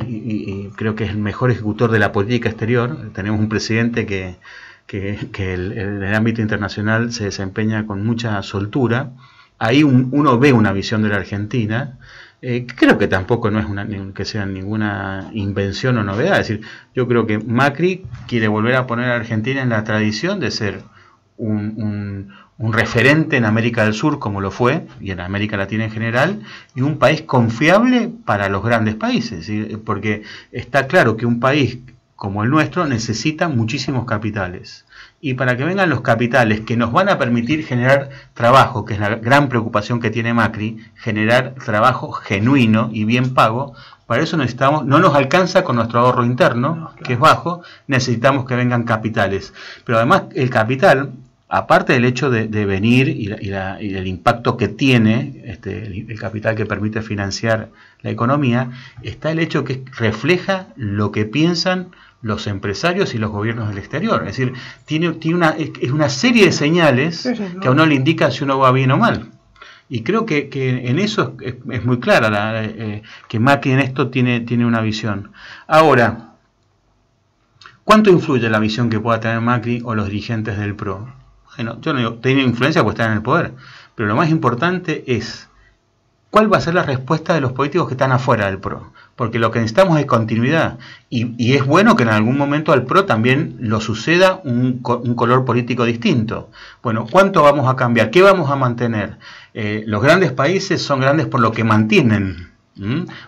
y creo que es el mejor ejecutor de la política exterior. Tenemos un presidente que en el ámbito internacional se desempeña con mucha soltura. Ahí uno ve una visión de la Argentina, creo que tampoco no es que sea ninguna invención o novedad. Es decir, yo creo que Macri quiere volver a poner a Argentina en la tradición de ser un referente en América del Sur, como lo fue, y en América Latina en general, y un país confiable para los grandes países, ¿sí? Porque está claro que un país como el nuestro necesita muchísimos capitales. Y para que vengan los capitales que nos van a permitir generar trabajo, que es la gran preocupación que tiene Macri, generar trabajo genuino y bien pago, para eso necesitamos, no nos alcanza con nuestro ahorro interno, que es bajo, necesitamos que vengan capitales. Pero además el capital, aparte del hecho de venir y el impacto que tiene el capital que permite financiar la economía, está el hecho que refleja lo que piensan los empresarios y los gobiernos del exterior. Es decir, es una serie de señales que a uno le indica si uno va bien o mal. Y creo que en eso es muy clara que Macri en esto tiene una visión. Ahora, ¿cuánto influye la visión que pueda tener Macri o los dirigentes del PRO? Bueno, yo no digo, tiene influencia porque están en el poder, pero lo más importante es ¿cuál va a ser la respuesta de los políticos que están afuera del PRO? Porque lo que necesitamos es continuidad. Y es bueno que en algún momento al PRO también lo suceda un color político distinto. Bueno, ¿cuánto vamos a cambiar? ¿Qué vamos a mantener? Los grandes países son grandes por lo que mantienen,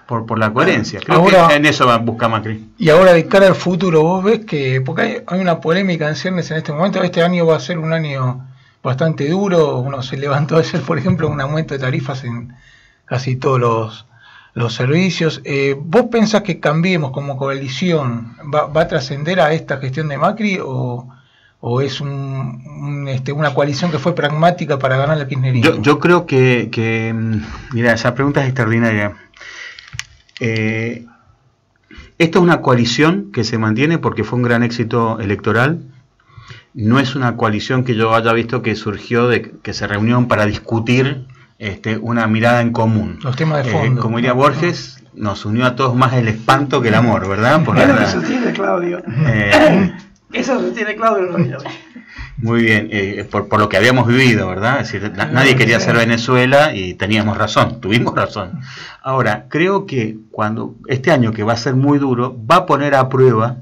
por la coherencia. Creo ahora, que en eso va a buscar Macri. Y ahora de cara al futuro, vos ves que, porque hay una polémica en ciernes en este momento, este año va a ser un año bastante duro, uno se levantó ayer, por ejemplo, un aumento de tarifas en casi todos los servicios. ¿Vos pensás que Cambiemos como coalición va a trascender a esta gestión de Macri o es una coalición que fue pragmática para ganar el kirchnerismo? Yo creo que mira, esa pregunta es extraordinaria. Esta es una coalición que se mantiene porque fue un gran éxito electoral. No es una coalición que yo haya visto que surgió de que se reunieron para discutir una mirada en común. Los temas de fondo. Como diría Borges, nos unió a todos más el espanto que el amor, ¿verdad? Eso tiene Claudio. Eso se tiene Claudio Reyes. Muy bien, por lo que habíamos vivido, ¿verdad? Es decir, nadie quería ser Venezuela y teníamos razón, tuvimos razón. Ahora, creo que cuando este año, que va a ser muy duro, va a poner a prueba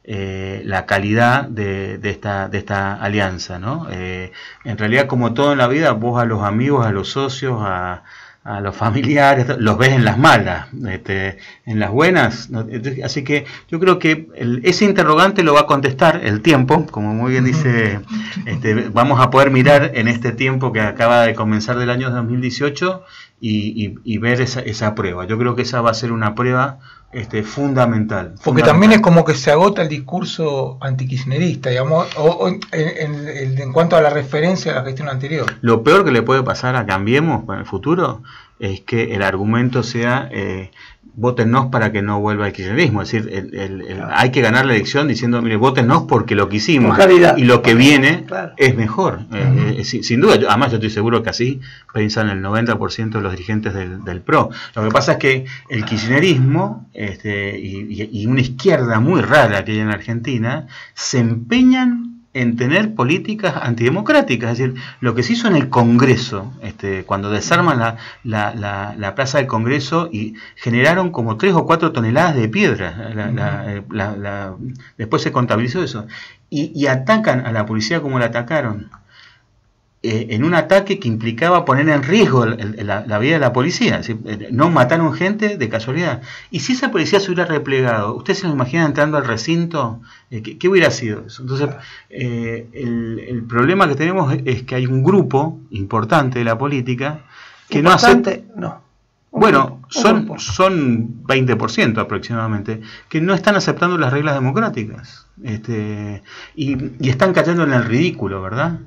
la calidad de esta alianza, ¿no? En realidad, como todo en la vida, vos a los amigos, a los socios, a los familiares, los ves en las malas, en las buenas, ¿no? Así que yo creo que ese interrogante lo va a contestar el tiempo, como muy bien dice, vamos a poder mirar en este tiempo que acaba de comenzar del año 2018 y ver esa prueba. Yo creo que esa va a ser una prueba fundamental. Porque también es como que se agota el discurso antikirchnerista, digamos, en cuanto a la referencia a la gestión anterior. Lo peor que le puede pasar a Cambiemos para el futuro es que el argumento sea vótennos para que no vuelva el kirchnerismo. Es decir, hay que ganar la elección diciendo, mire, vótennos porque lo que hicimos y lo que viene es mejor. Sin duda, además yo estoy seguro que así piensan el 90% de los dirigentes del PRO. Lo que pasa es que el kirchnerismo y una izquierda muy rara que hay en Argentina se empeñan en tener políticas antidemocráticas. Es decir, lo que se hizo en el Congreso, cuando desarman la plaza del Congreso y generaron como 3 o 4 toneladas de piedra, después se contabilizó eso, y atacan a la policía como la atacaron, en un ataque que implicaba poner en riesgo la vida de la policía. Es decir, no mataron gente de casualidad. Y si esa policía se hubiera replegado, ¿usted se lo imagina entrando al recinto? ¿Qué hubiera sido eso? Entonces, el problema que tenemos es que hay un grupo importante de la política que no hace... Bueno, son 20% aproximadamente, que no están aceptando las reglas democráticas, y están cayendo en el ridículo, ¿verdad?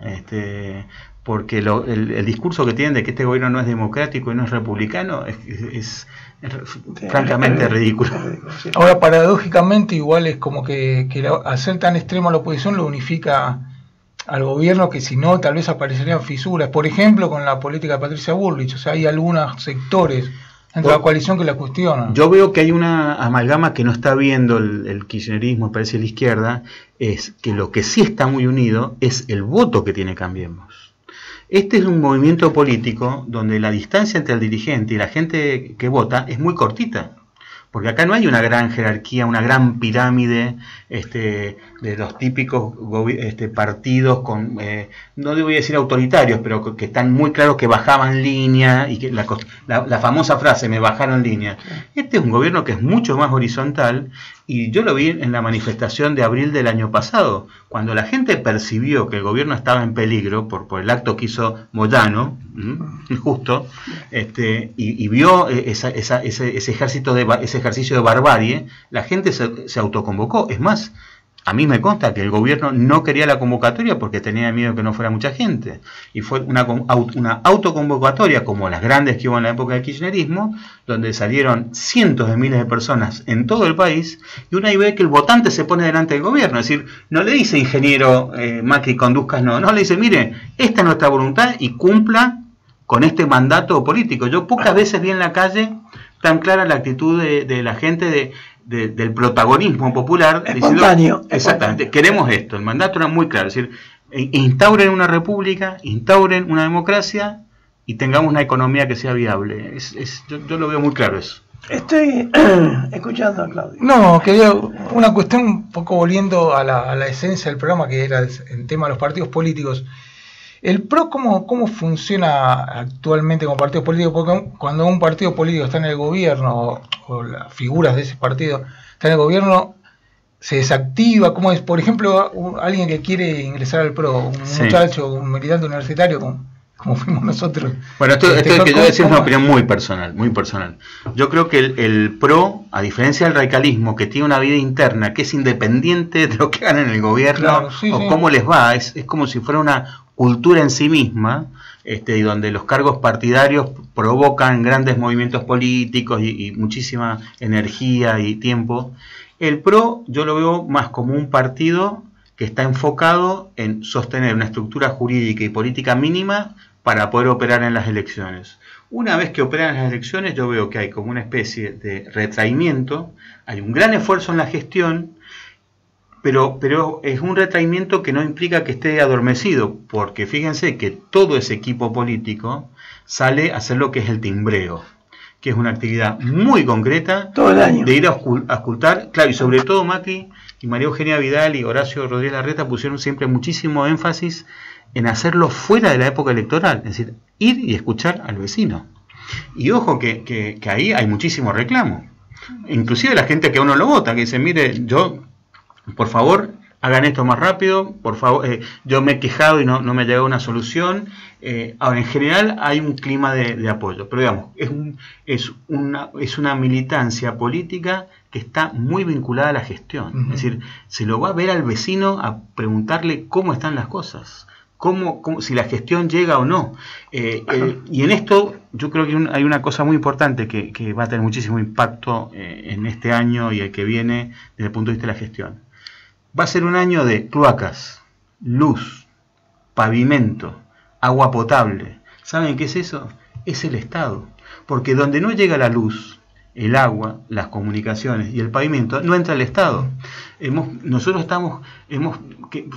Porque el discurso que tienen de que este gobierno no es democrático y no es republicano es francamente ridículo. Ahora, paradójicamente, igual es como que al ser tan extrema la oposición lo unifica al gobierno, que si no tal vez aparecerían fisuras, por ejemplo con la política de Patricia Bullrich. O sea, hay algunos sectores dentro de la coalición que la cuestionan. Yo veo que hay una amalgama que no está viendo el kirchnerismo, parece la izquierda, es que lo que sí está muy unido es el voto que tiene Cambiemos. Este es un movimiento político donde la distancia entre el dirigente y la gente que vota es muy cortita. Porque acá no hay una gran jerarquía, una gran pirámide de los típicos partidos con, no voy a decir autoritarios, pero que están muy claros que bajaban línea, y que la famosa frase, me bajaron línea. Este es un gobierno que es mucho más horizontal, y yo lo vi en la manifestación de abril del año pasado, cuando la gente percibió que el gobierno estaba en peligro por el acto que hizo Moyano, justo, y vio ese ejercicio de barbarie. La gente se autoconvocó. Es más, a mí me consta que el gobierno no quería la convocatoria porque tenía miedo que no fuera mucha gente, y fue una autoconvocatoria como las grandes que hubo en la época del kirchnerismo, donde salieron cientos de miles de personas en todo el país, y uno ahí ve que el votante se pone delante del gobierno. Es decir, no le dice, ingeniero Macri, conduzcas, no le dice, mire, esta es nuestra voluntad y cumpla con este mandato político. Yo pocas veces vi en la calle tan clara la actitud de la gente del protagonismo popular. Espontáneo. Exactamente, queremos esto. El mandato era muy claro, es decir, instauren una república, instauren una democracia y tengamos una economía que sea viable. Yo lo veo muy claro eso. Estoy escuchando a Claudio. No, quería una cuestión un poco volviendo a la esencia del programa, que era el tema de los partidos políticos. ¿El PRO cómo funciona actualmente como partido político? Porque cuando un partido político está en el gobierno, o las figuras de ese partido están en el gobierno, se desactiva. ¿Cómo es? Por ejemplo, alguien que quiere ingresar al PRO, un muchacho, un militante universitario, como fuimos nosotros. Bueno, esto que yo decía es una opinión muy personal, muy personal. Yo creo que el PRO, a diferencia del radicalismo, que tiene una vida interna que es independiente de lo que hagan en el gobierno, cómo les va, es como si fuera una cultura en sí misma. y donde los cargos partidarios provocan grandes movimientos políticos y muchísima energía y tiempo. El PRO yo lo veo más como un partido que está enfocado en sostener una estructura jurídica y política mínima para poder operar en las elecciones. Una vez que operan en las elecciones, yo veo que hay como una especie de retraimiento, hay un gran esfuerzo en la gestión, pero es un retraimiento que no implica que esté adormecido, porque fíjense que todo ese equipo político sale a hacer lo que es el timbreo, que es una actividad muy concreta todo el año, de ir a auscultar, claro, y sobre todo Macri y María Eugenia Vidal y Horacio Rodríguez Larreta pusieron siempre muchísimo énfasis en hacerlo fuera de la época electoral, es decir, ir y escuchar al vecino. Y ojo que ahí hay muchísimo reclamo, inclusive la gente que a uno lo vota, que dice, mire, por favor, hagan esto más rápido, por favor, yo me he quejado y no me ha llegado una solución. Ahora, en general hay un clima de apoyo, pero digamos, es una militancia política que está muy vinculada a la gestión. Es decir, se lo va a ver al vecino a preguntarle cómo están las cosas, si la gestión llega o no. Y en esto yo creo que hay una cosa muy importante que va a tener muchísimo impacto en este año y el que viene desde el punto de vista de la gestión. Va a ser un año de cloacas, luz, pavimento, agua potable. ¿Saben qué es eso? Es el Estado. Porque donde no llega la luz, el agua, las comunicaciones y el pavimento, no entra el Estado. Nosotros hemos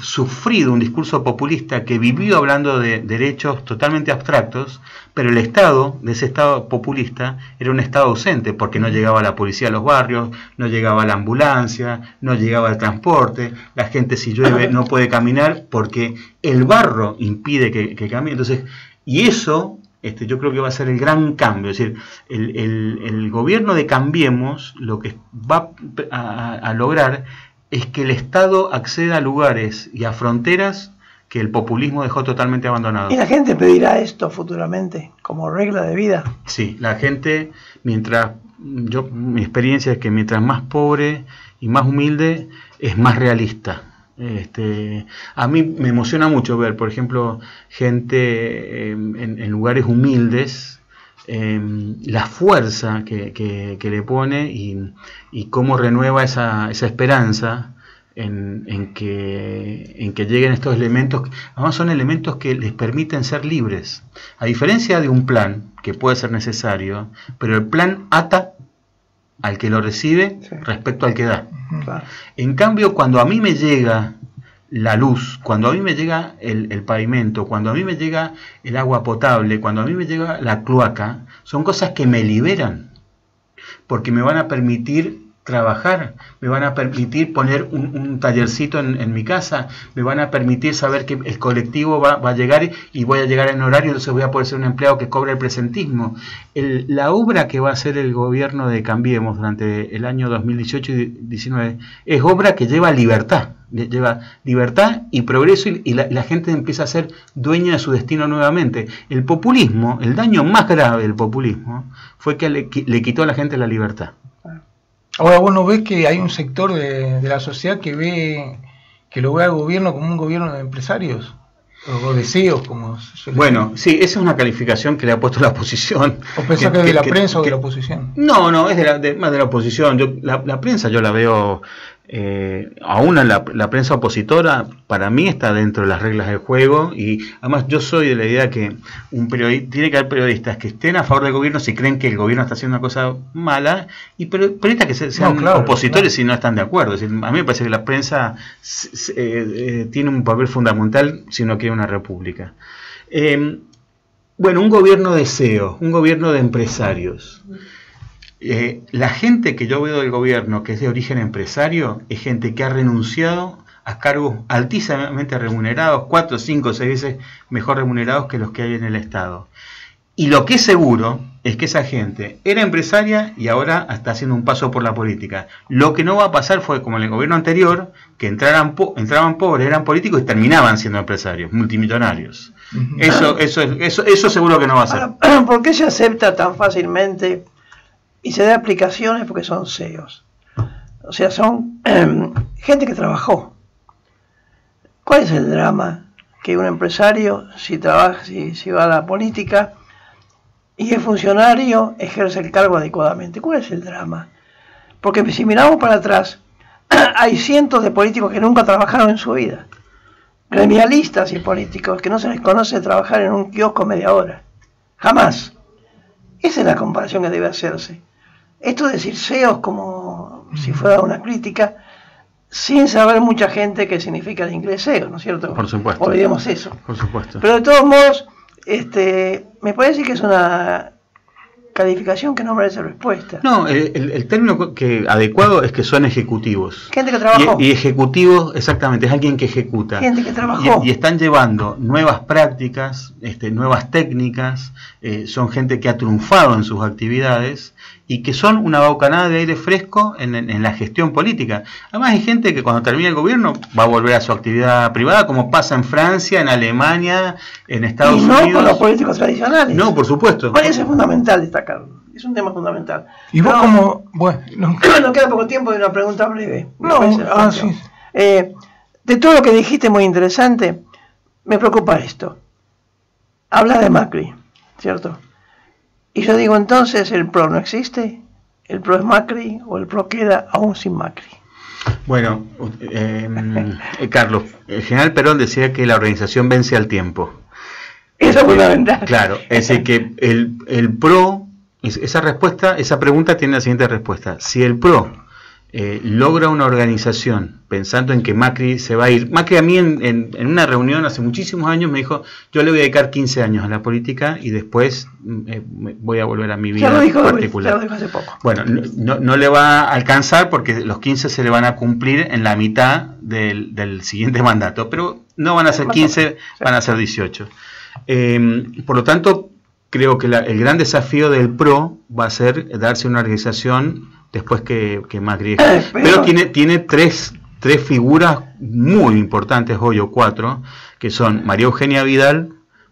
sufrido un discurso populista que vivió hablando de derechos totalmente abstractos, pero el Estado, de ese Estado populista, era un Estado ausente, porque no llegaba la policía a los barrios, no llegaba la ambulancia, no llegaba el transporte, la gente si llueve no puede caminar porque el barro impide que camine. Entonces, y eso yo creo que va a ser el gran cambio. Es decir, el gobierno de Cambiemos lo que va a lograr es que el Estado acceda a lugares y a fronteras que el populismo dejó totalmente abandonados. ¿Y la gente pedirá esto futuramente como regla de vida? Sí, la gente, mi experiencia es que mientras más pobre y más humilde, es más realista. A mí me emociona mucho ver, por ejemplo, gente en lugares humildes, la fuerza que le pone y cómo renueva esa esperanza en que lleguen estos elementos. Además son elementos que les permiten ser libres, a diferencia de un plan que puede ser necesario, pero el plan ata al que lo recibe respecto al que da. Claro. En cambio, cuando a mí me llega la luz, cuando a mí me llega el pavimento, cuando a mí me llega el agua potable, cuando a mí me llega la cloaca, son cosas que me liberan, porque me van a permitir trabajar, me van a permitir poner un tallercito en mi casa, me van a permitir saber que el colectivo va a llegar y voy a llegar en horario, entonces voy a poder ser un empleado que cobre el presentismo. La obra que va a hacer el gobierno de Cambiemos durante el año 2018 y 2019 es obra que lleva libertad y progreso, y la gente empieza a ser dueña de su destino nuevamente. El populismo, el daño más grave del populismo fue que le quitó a la gente la libertad. Ahora vos no ves que hay un sector de la sociedad que lo ve al gobierno como un gobierno de empresarios o deseos, como bueno, sí, esa es una calificación que le ha puesto la oposición. ¿O pensás que es de la prensa o de la oposición? No, es más de la oposición. La prensa yo la veo, aún la prensa opositora para mí está dentro de las reglas del juego, y además yo soy de la idea que tiene que haber periodistas que estén a favor del gobierno si creen que el gobierno está haciendo una cosa mala, y periodistas que sean opositores si no están de acuerdo. Es decir, a mí me parece que la prensa tiene un papel fundamental si uno quiere una república. Bueno, un gobierno de CEO, un gobierno de empresarios. La gente que yo veo del gobierno que es de origen empresario es gente que ha renunciado a cargos altísimamente remunerados, 4, 5, 6 veces mejor remunerados que los que hay en el Estado. Y lo que es seguro es que esa gente era empresaria y ahora está haciendo un paso por la política. Lo que no va a pasar fue como en el gobierno anterior, que entraban pobres, eran políticos y terminaban siendo empresarios, multimillonarios. Eso seguro que no va a ser. Ahora, ¿por qué se acepta tan fácilmente y se da aplicaciones? Porque son CEOs. O sea, son gente que trabajó. ¿Cuál es el drama que un empresario, si trabaja, si va a la política y es funcionario, ejerce el cargo adecuadamente. ¿Cuál es el drama? Porque si miramos para atrás, hay cientos de políticos que nunca trabajaron en su vida. Gremialistas y políticos que no se les conoce trabajar en un kiosco media hora. Jamás. Esa es la comparación que debe hacerse. Esto de decir CEOs como si fuera una crítica, sin saber mucha gente qué significa el inglés CEO, ¿no es cierto? Por supuesto. Olvidemos eso. Por supuesto. Pero de todos modos, me parece que es una calificación que no merece respuesta. No, el término adecuado es que son ejecutivos. Gente que trabajó. Y ejecutivos, exactamente, es alguien que ejecuta. Gente que trabajó. Y están llevando nuevas prácticas, nuevas técnicas, son gente que ha triunfado en sus actividades y que son una bocanada de aire fresco en la gestión política. Además hay gente que cuando termine el gobierno va a volver a su actividad privada, como pasa en Francia, en Alemania, en Estados Unidos. Y no con los políticos tradicionales. No, por supuesto. Bueno, eso es fundamental destacarlo. Es un tema fundamental. Y vos como... Bueno, no queda poco tiempo de una pregunta breve. Sí. De todo lo que dijiste muy interesante, me preocupa esto. Habla de Macri, ¿cierto? Y yo digo, entonces, ¿el PRO no existe? ¿El PRO es Macri o el PRO queda aún sin Macri? Bueno, Carlos, el general Perón decía que la organización vence al tiempo. Eso es fundamental. Claro, es decir, que el PRO, esa pregunta tiene la siguiente respuesta. Si el PRO logra una organización pensando en que Macri se va a ir. Macri a mí en una reunión hace muchísimos años me dijo, yo le voy a dedicar 15 años a la política y después voy a volver a mi vida particular. Ya lo dijo hace poco. Bueno, no le va a alcanzar porque los 15 se le van a cumplir en la mitad del siguiente mandato, pero no van a ser 15, van a ser 18. Por lo tanto, creo que el gran desafío del PRO va a ser darse una organización después que Macri. Pero tiene tres figuras muy importantes hoy, o cuatro, que son María Eugenia Vidal,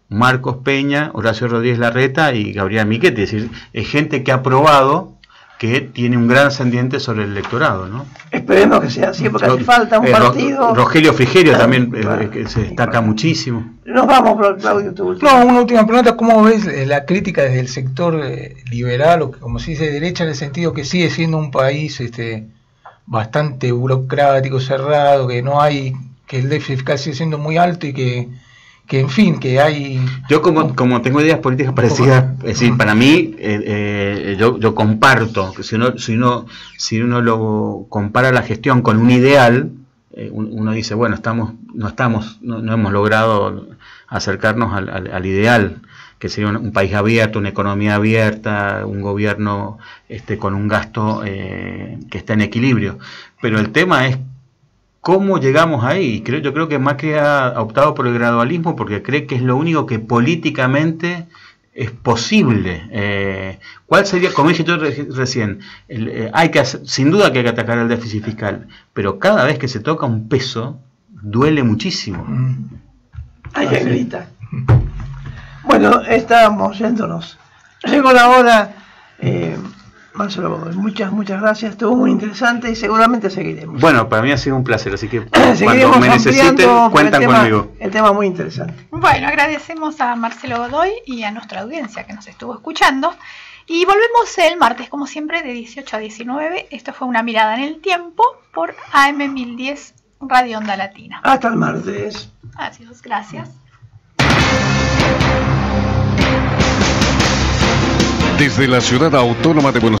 Marcos Peña, Horacio Rodríguez Larreta y Gabriela Michetti. Es decir, es gente que ha probado que tiene un gran ascendiente sobre el electorado, ¿no? Esperemos que sea así, porque hace falta un partido. Rogelio Frigerio también que se destaca muchísimo. Nos vamos, Claudio, tu último. No, una última pregunta. ¿Cómo ves la crítica desde el sector liberal, o como se dice, derecha, en el sentido que sigue siendo un país bastante burocrático, cerrado, que no hay, que el déficit fiscal sigue siendo muy alto y que en fin, que hay... Yo como tengo ideas políticas parecidas, es decir, para mí, yo comparto, que si uno lo compara la gestión con un ideal, uno dice, bueno, no hemos logrado acercarnos al ideal, que sería un país abierto, una economía abierta, un gobierno con un gasto que está en equilibrio. Pero el tema es ¿cómo llegamos ahí? Yo creo que Macri ha optado por el gradualismo porque cree que es lo único que políticamente es posible. ¿Cuál sería? Como dije yo recién, sin duda que hay que atacar el déficit fiscal, pero cada vez que se toca un peso, duele muchísimo. Hay que gritar. Bueno, estamos yéndonos. Llegó la hora. Marcelo Godoy, muchas gracias, estuvo muy interesante y seguramente seguiremos. Bueno, para mí ha sido un placer, así que cuando me necesiten, cuentan conmigo. El tema muy interesante. Bueno, agradecemos a Marcelo Godoy y a nuestra audiencia que nos estuvo escuchando. Y volvemos el martes, como siempre, de 18 a 19. Esto fue Una Mirada en el Tiempo por AM 1010 Radio Onda Latina. Hasta el martes. Adiós, gracias. Desde la Ciudad Autónoma de Buenos Aires.